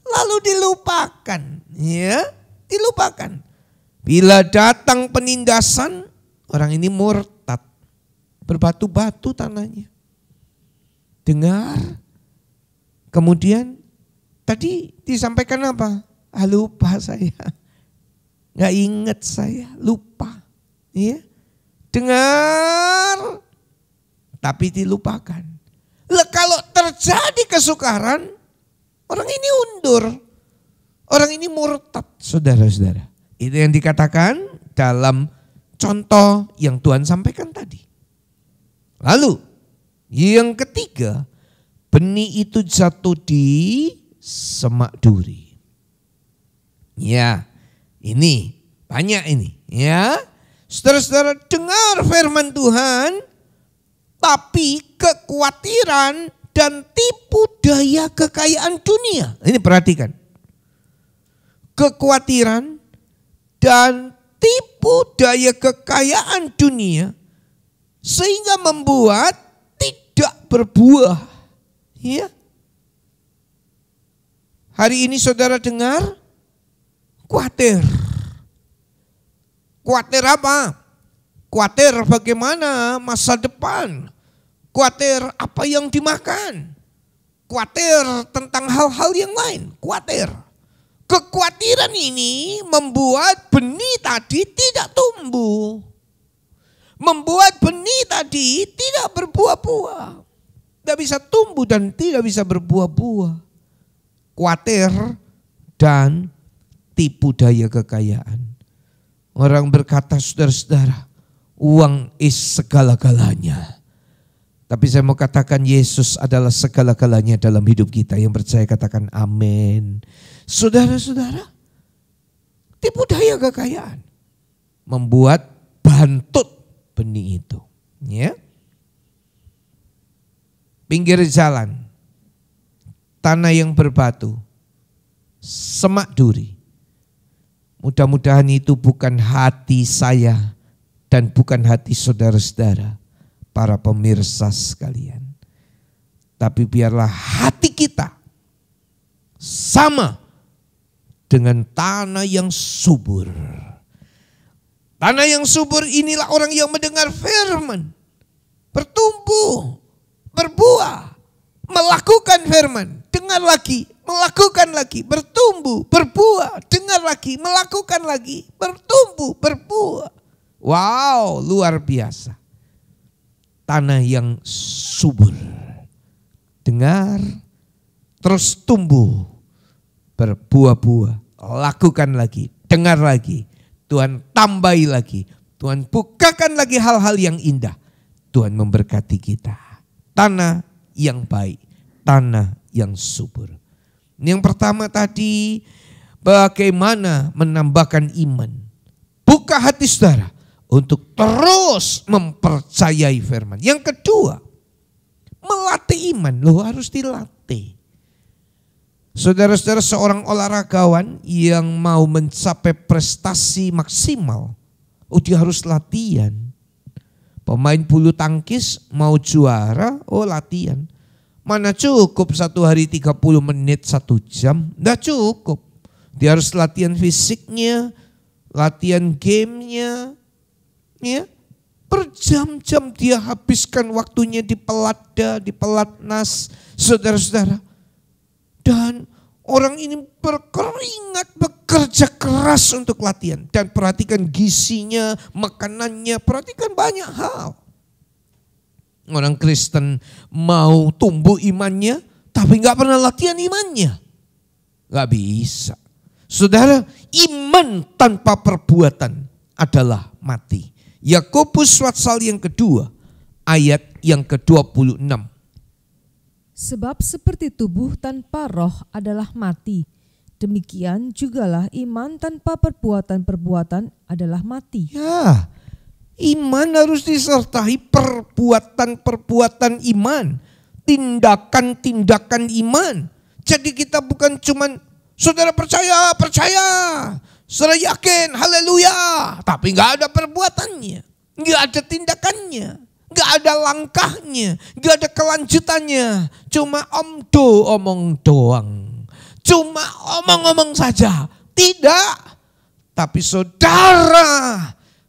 lalu dilupakan, ya, dilupakan. Bila datang penindasan, orang ini murtad. Berbatu-batu tanahnya. Dengar, kemudian tadi disampaikan apa? Lupa saya, nggak ingat saya, lupa. Ya, dengar, tapi dilupakan. Lah, kalau terjadi kesukaran, orang ini undur, orang ini murtad, saudara-saudara. Itu yang dikatakan dalam contoh yang Tuhan sampaikan tadi. Lalu yang ketiga, benih itu jatuh di semak duri. Ya, ini banyak ini, ya. Saudara-saudara, dengar firman Tuhan, tapi kekhawatiran dan tipu daya kekayaan dunia. Ini perhatikan. Kekhawatiran dan tipu daya kekayaan dunia sehingga membuat tidak berbuah. Ya. Hari ini saudara dengar khawatir. Khawatir apa? Khawatir bagaimana masa depan. Khawatir apa yang dimakan. Khawatir tentang hal-hal yang lain. Khawatir. Kekhawatiran ini membuat benih tadi tidak tumbuh. Membuat benih tadi tidak berbuah-buah. Tidak bisa tumbuh dan tidak bisa berbuah-buah. Khawatir dan tipu daya kekayaan. Orang berkata, saudara-saudara, uang is segala-galanya. Tapi saya mau katakan Yesus adalah segala-galanya dalam hidup kita. Yang percaya katakan amin. Saudara-saudara, tipu daya kekayaan membuat bantut benih itu. Ya. Pinggir jalan, tanah yang berbatu, semak duri. Mudah-mudahan itu bukan hati saya dan bukan hati saudara-saudara, para pemirsa sekalian. Tapi biarlah hati kita sama dengan tanah yang subur. Tanah yang subur inilah orang yang mendengar firman, bertumbuh, berbuah, melakukan firman, dengar lagi, melakukan lagi, bertumbuh, berbuah, dengar lagi, melakukan lagi, bertumbuh, berbuah. Wow, luar biasa. Tanah yang subur. Dengar, terus tumbuh, berbuah-buah, lakukan lagi, dengar lagi. Tuhan tambahi lagi, Tuhan bukakan lagi hal-hal yang indah. Tuhan memberkati kita. Tanah yang baik, tanah yang subur. Yang pertama tadi, bagaimana menambahkan iman. Buka hati saudara untuk terus mempercayai firman. Yang kedua, melatih iman. Loh, harus dilatih. Saudara-saudara, seorang olahragawan yang mau mencapai prestasi maksimal, dia harus latihan. Pemain bulu tangkis mau juara, latihan. Mana cukup 1 hari 30 menit 1 jam, enggak cukup. Dia harus latihan fisiknya, latihan gamenya, ya. Berjam-jam dia habiskan waktunya di pelada, di pelatnas, saudara-saudara. Dan orang ini berkeringat, bekerja keras untuk latihan. Dan perhatikan gizinya, makanannya, perhatikan banyak hal. Orang Kristen mau tumbuh imannya, tapi gak pernah latihan imannya. Gak bisa. Saudara, iman tanpa perbuatan adalah mati. Yakobus pasal yang kedua, ayat yang ke-26. Sebab seperti tubuh tanpa roh adalah mati, demikian jugalah iman tanpa perbuatan-perbuatan adalah mati. Ya, iman harus disertai perbuatan-perbuatan iman, tindakan-tindakan iman. Jadi kita bukan cuman saudara percaya, saudara yakin, haleluya, tapi gak ada perbuatannya, gak ada tindakannya. Gak ada langkahnya, gak ada kelanjutannya. Cuma omong doang. Cuma omong-omong saja. Tidak. Tapi saudara,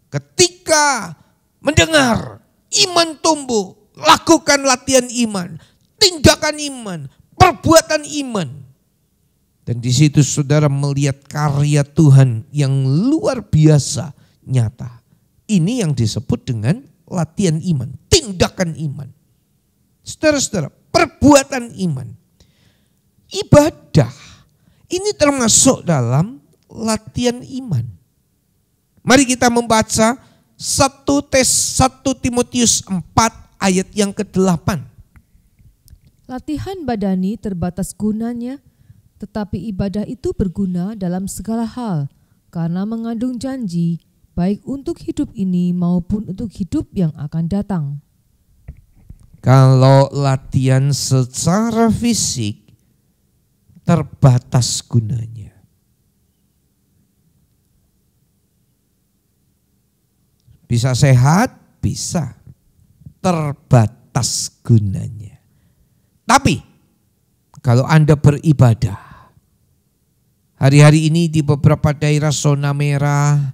ketika mendengar, iman tumbuh. Lakukan latihan iman, tindakan iman, perbuatan iman. Dan di situ saudara melihat karya Tuhan yang luar biasa nyata. Ini yang disebut dengan latihan iman, tindakan iman. Saudara-saudara, perbuatan iman. Ibadah ini termasuk dalam latihan iman. Mari kita membaca 1 Timotius 4 ayat yang ke-8. Latihan badani terbatas gunanya, tetapi ibadah itu berguna dalam segala hal, karena mengandung janji, baik untuk hidup ini maupun untuk hidup yang akan datang. Kalau latihan secara fisik terbatas gunanya. Bisa sehat, bisa. Terbatas gunanya. Tapi kalau Anda beribadah, hari-hari ini di beberapa daerah zona merah,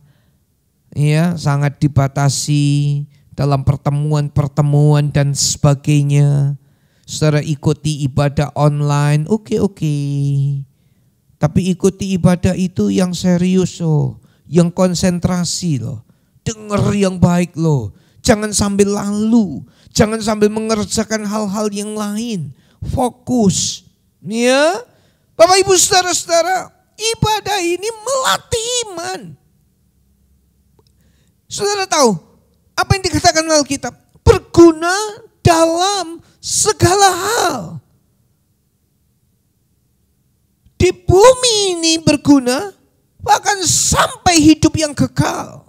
ya, sangat dibatasi dalam pertemuan-pertemuan dan sebagainya. Saudara ikuti ibadah online, oke. Tapi ikuti ibadah itu yang serius loh, yang konsentrasi loh. Dengar yang baik loh. Jangan sambil lalu, jangan sambil mengerjakan hal-hal yang lain. Fokus, ya. Bapak Ibu saudara-saudara, ibadah ini melatih iman. Saudara tahu apa yang dikatakan Alkitab? Berguna dalam segala hal. Di bumi ini berguna, bahkan sampai hidup yang kekal.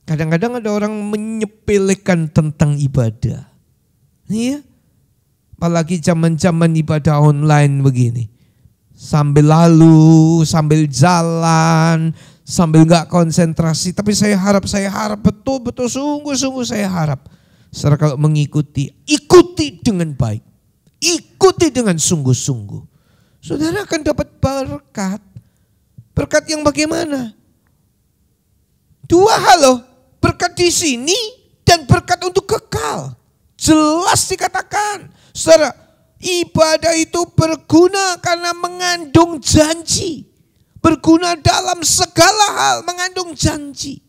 Kadang-kadang ada orang menyepelekan tentang ibadah. Iya. Apalagi zaman-zaman ibadah online begini. Sambil lalu, sambil jalan, sambil gak konsentrasi. Tapi saya harap betul-betul sungguh-sungguh saya harap. Saudara kalau mengikuti, ikuti dengan baik. Ikuti dengan sungguh-sungguh. Saudara akan dapat berkat. Berkat yang bagaimana? Dua hal loh. Berkat di sini dan berkat untuk kekal. Jelas dikatakan. Saudara, ibadah itu berguna karena mengandung janji. Berguna dalam segala hal mengandung janji.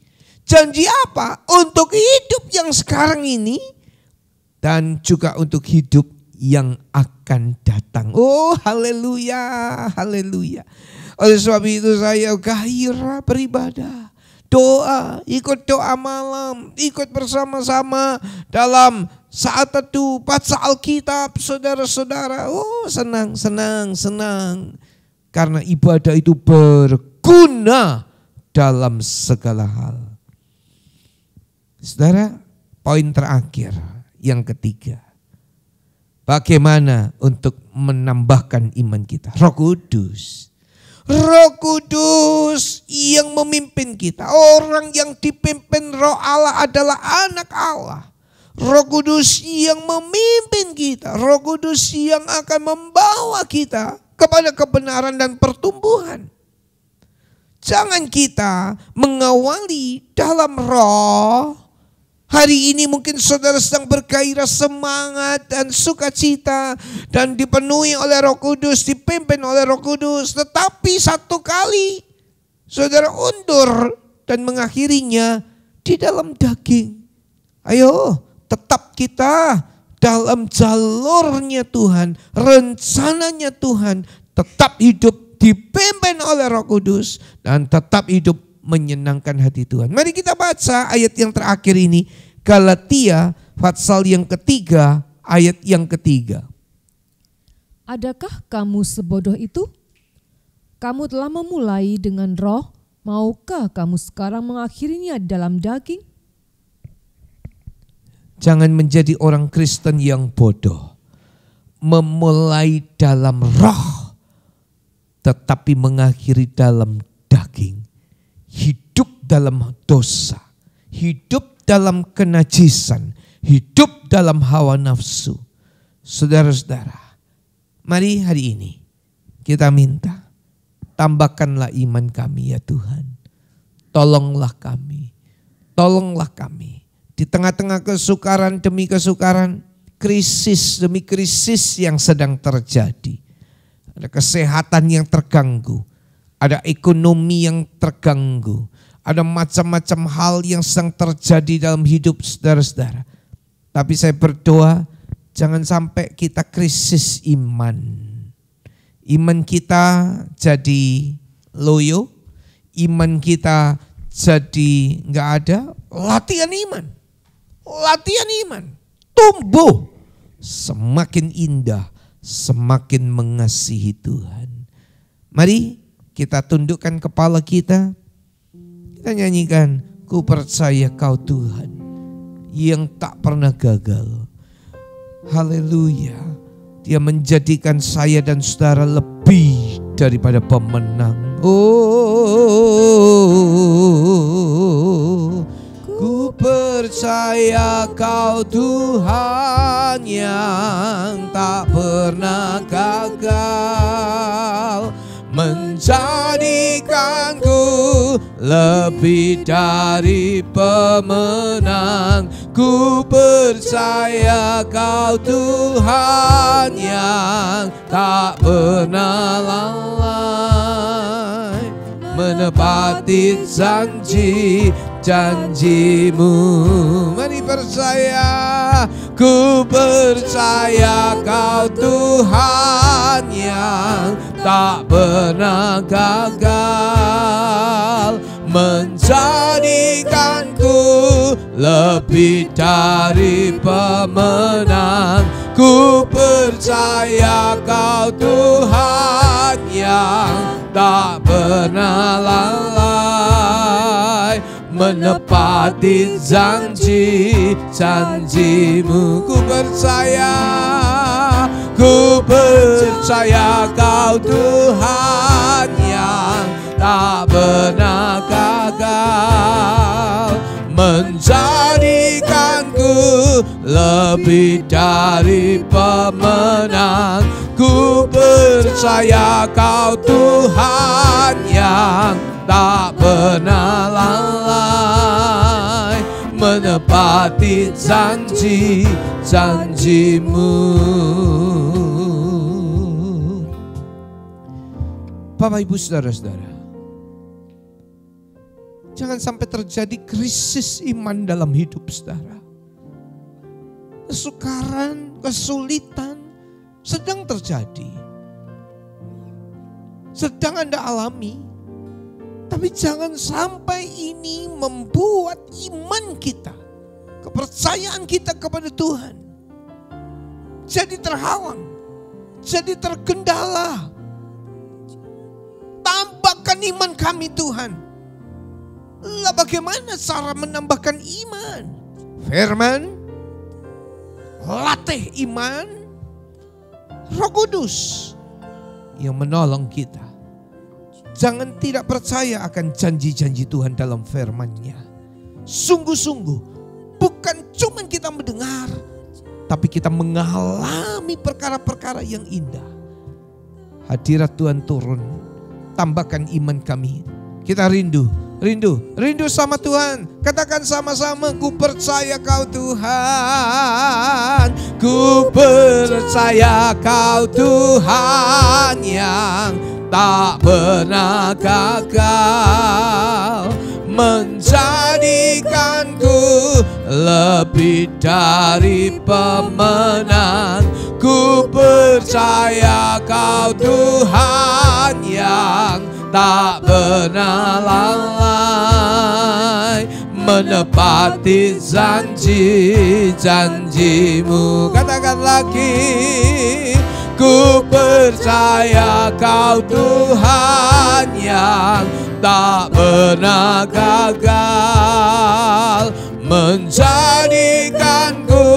Janji apa? Untuk hidup yang sekarang ini dan juga untuk hidup yang akan datang. Oh haleluya, haleluya. Oleh sebab itu saya gairah beribadah. Doa, ikut doa malam, ikut bersama-sama dalam saat teduh, baca Alkitab saudara-saudara. Oh senang. Karena ibadah itu berguna dalam segala hal. Saudara, poin terakhir yang ketiga. Bagaimana untuk menambahkan iman kita? Roh Kudus. Roh Kudus yang memimpin kita. Orang yang dipimpin Roh Allah adalah anak Allah. Roh Kudus yang memimpin kita. Roh Kudus yang akan membawa kita kepada kebenaran dan pertumbuhan. Jangan kita mengawali dalam roh. Hari ini mungkin saudara sedang bergairah semangat dan sukacita dan dipenuhi oleh Roh Kudus, dipimpin oleh Roh Kudus. Tetapi satu kali saudara undur dan mengakhirinya di dalam daging. Ayo tetap kita dalam jalurnya Tuhan, rencananya Tuhan, tetap hidup dipimpin oleh Roh Kudus dan tetap hidup menyenangkan hati Tuhan. Mari kita baca ayat yang terakhir ini, Galatia pasal yang ketiga, ayat yang ketiga. Adakah kamu sebodoh itu? Kamu telah memulai dengan roh, maukah kamu sekarang mengakhirinya dalam daging? Jangan menjadi orang Kristen yang bodoh. Memulai dalam roh, tetapi mengakhiri dalam daging. Hidup dalam dosa. Hidup dalam kenajisan. Hidup dalam hawa nafsu. Saudara-saudara, mari hari ini kita minta, tambahkanlah iman kami ya Tuhan. Tolonglah kami. Tolonglah kami. Di tengah-tengah kesukaran demi kesukaran, krisis demi krisis yang sedang terjadi. Ada kesehatan yang terganggu, ada ekonomi yang terganggu, ada macam-macam hal yang sedang terjadi dalam hidup saudara-saudara. Tapi saya berdoa, jangan sampai kita krisis iman. Iman kita jadi loyo, iman kita jadi nggak ada. Latihan iman. Latihan iman, tumbuh semakin indah, semakin mengasihi Tuhan. Mari kita tundukkan kepala kita, kita nyanyikan, ku percaya kau Tuhan yang tak pernah gagal. Haleluya, Dia menjadikan saya dan saudara lebih daripada pemenang. Ku percaya kau Tuhan yang tak pernah gagal, menjadikanku lebih dari pemenang. Ku percaya kau Tuhan yang tak pernah lalai, menepati janji-janjimu. Mari percaya, ku percaya kau Tuhan yang tak pernah gagal, menjadikanku lebih dari pemenang. Ku percaya kau Tuhan yang tak pernah lalai, menepati janji-janjimu. Ku percaya kau Tuhan yang tak pernah gagal, menjadikanku lebih dari pemenang. Ku percaya Kau Tuhan yang tak pernah lalai, menepati janji-janji-Mu. Bapak, Ibu, Saudara-saudara, jangan sampai terjadi krisis iman dalam hidup saudara. Kesukaran, kesulitan sedang terjadi, sedang Anda alami. Tapi jangan sampai ini membuat iman kita, kepercayaan kita kepada Tuhan jadi terhalang, jadi terkendala. Tambahkan iman kami Tuhan. Lah bagaimana cara menambahkan iman? Firman, latih iman, Roh Kudus yang menolong kita. Jangan tidak percaya akan janji-janji Tuhan dalam firman-Nya. Sungguh-sungguh bukan cuma kita mendengar, tapi kita mengalami perkara-perkara yang indah. Hadirat Tuhan turun, tambahkan iman kami. Kita rindu sama Tuhan. Katakan sama-sama, ku percaya Kau Tuhan. Ku percaya Kau Tuhan yang tak pernah gagal, menjadikanku lebih dari pemenang. Ku percaya Kau Tuhan yang tak pernah lalai, menepati janji-janji-Mu. Katakan lagi, ku percaya Kau Tuhan yang tak pernah gagal, menjadikanku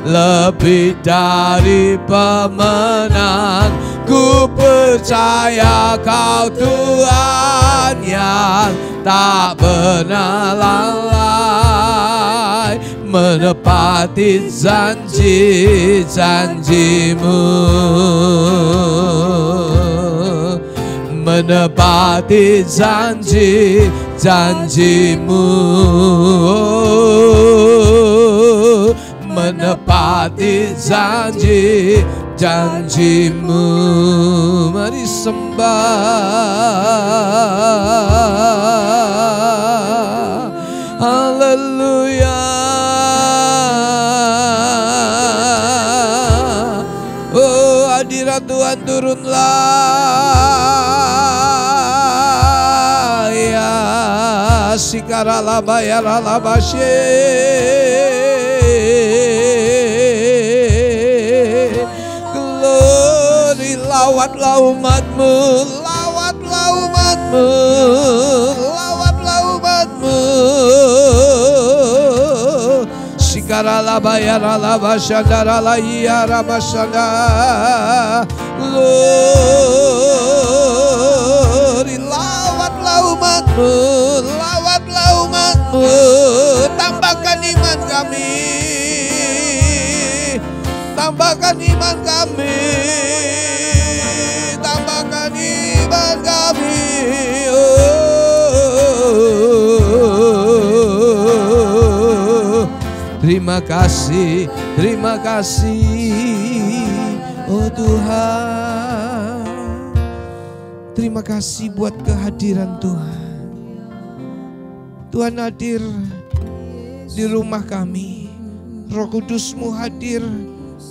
lebih dari pemenang. Ku percaya Kau Tuhan yang tak pernah lalai, menepati janji-janji-Mu, menepati janji-janji-Mu, menepati janji-janji-Mu. Mari sembah, haleluya. Oh, hadirat Tuhan turunlah, ya sikaralaba ya ralabashe. Glory, lawatlah umat-Mu, lawatlah umat-Mu, lawatlah umat-Mu. Sikaralaba ya ralabashandara ya ramashanda. Glory, lawatlah umat-Mu, lawatlah umat-Mu. Tambahkan iman kami, tambahkan iman kami, tambahkan iman kami. Oh, terima kasih oh Tuhan. Terima kasih buat kehadiran Tuhan. Tuhan hadir di rumah kami. Roh Kudus-Mu hadir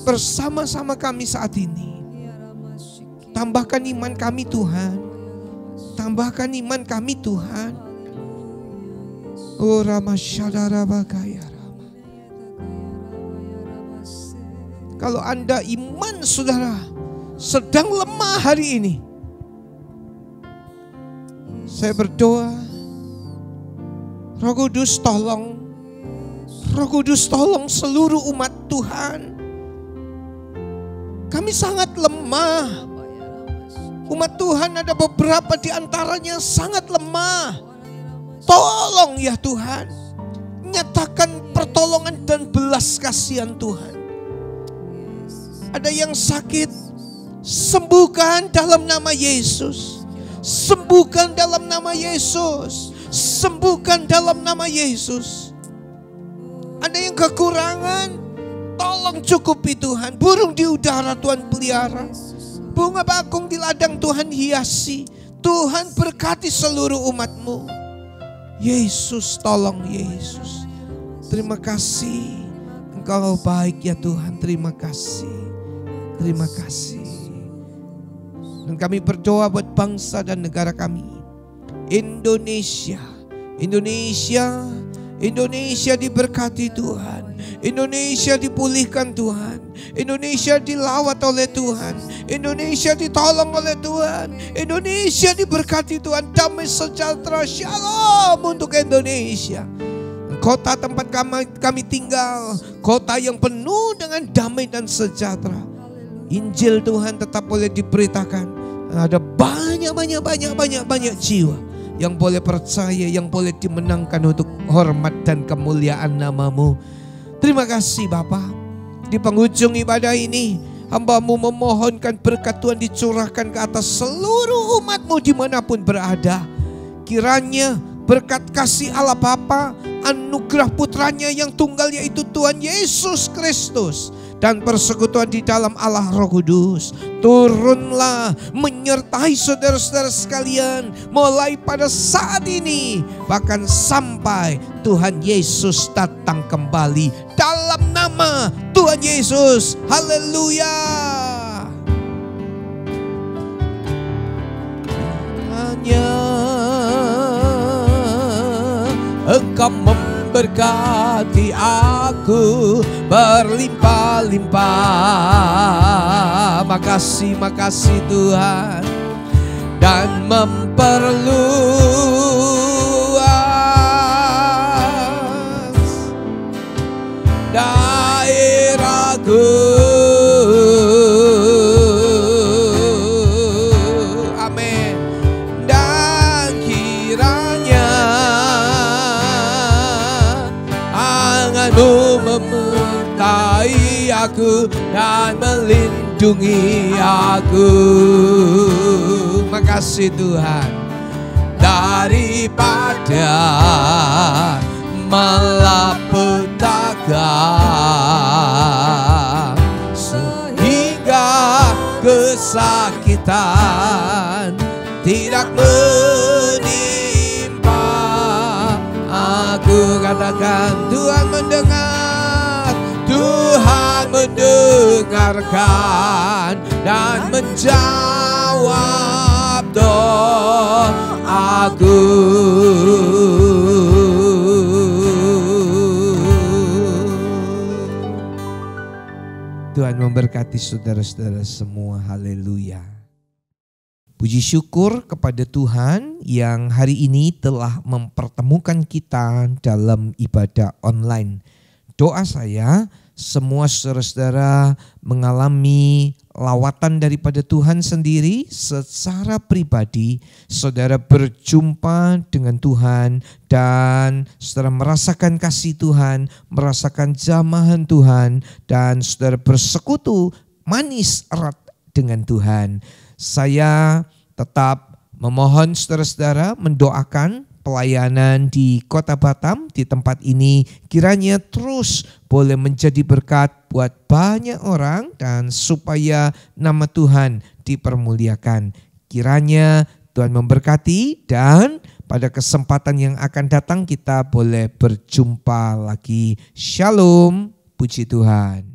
bersama-sama kami saat ini. Tambahkan iman kami Tuhan. Tambahkan iman kami Tuhan. Oh Ramasyadara Bakaya Rama. Kalau Anda iman saudara sedang lemah hari ini, saya berdoa, Roh Kudus tolong. Roh Kudus tolong seluruh umat Tuhan. Kami sangat lemah. Umat Tuhan ada beberapa di antaranya sangat lemah. Tolong ya Tuhan, nyatakan pertolongan dan belas kasihan Tuhan. Ada yang sakit, sembuhkan dalam nama Yesus. Sembuhkan dalam nama Yesus. Sembuhkan dalam nama Yesus. Ada yang kekurangan, tolong cukupi Tuhan. Burung di udara Tuhan pelihara. Bunga bakung di ladang Tuhan hiasi. Tuhan berkati seluruh umat-Mu. Yesus, tolong Yesus. Terima kasih. Engkau baik ya Tuhan. Terima kasih. Terima kasih. Dan kami berdoa buat bangsa dan negara kami. Indonesia. Indonesia diberkati Tuhan. Indonesia dipulihkan Tuhan. Indonesia dilawat oleh Tuhan. Indonesia ditolong oleh Tuhan. Indonesia diberkati Tuhan. Damai sejahtera, shalom untuk Indonesia. Kota tempat kami tinggal, kota yang penuh dengan damai dan sejahtera. Injil Tuhan tetap boleh diberitakan. Ada banyak jiwa yang boleh percaya, yang boleh dimenangkan untuk hormat dan kemuliaan nama-Mu. Terima kasih Bapa. Di penghujung ibadah ini, hamba-Mu memohonkan berkat Tuhan dicurahkan ke atas seluruh umat-Mu dimanapun berada. Kiranya berkat kasih Allah Bapa, anugerah putranya yang tunggal yaitu Tuhan Yesus Kristus, dan persekutuan di dalam Allah Roh Kudus turunlah menyertai saudara-saudara sekalian mulai pada saat ini bahkan sampai Tuhan Yesus datang kembali, dalam nama Tuhan Yesus. Haleluya. Hanya Engkau memberkati aku berlimpah-limpah. Makasih Tuhan. Dan memperluas daerahku. Amin. Dan kiranya tangan-Mu menyertai aku dan melindungi aku. Makasih Tuhan. Daripada malapetaka sehingga kesakitan tidak menimpa aku. Katakan Tuhan mendengar, Tuhan mendengarkan dan menjawab doaku. Tuhan memberkati saudara-saudara semua. Haleluya. Puji syukur kepada Tuhan yang hari ini telah mempertemukan kita dalam ibadah online. Doa saya semua saudara-saudara mengalami lawatan daripada Tuhan sendiri secara pribadi. Saudara berjumpa dengan Tuhan dan saudara merasakan kasih Tuhan, merasakan jamahan Tuhan, dan saudara bersekutu manis erat dengan Tuhan. Saya tetap memohon saudara-saudara mendoakan pelayanan di Kota Batam, di tempat ini kiranya terus boleh menjadi berkat buat banyak orang dan supaya nama Tuhan dipermuliakan. Kiranya Tuhan memberkati dan pada kesempatan yang akan datang kita boleh berjumpa lagi. Shalom, puji Tuhan.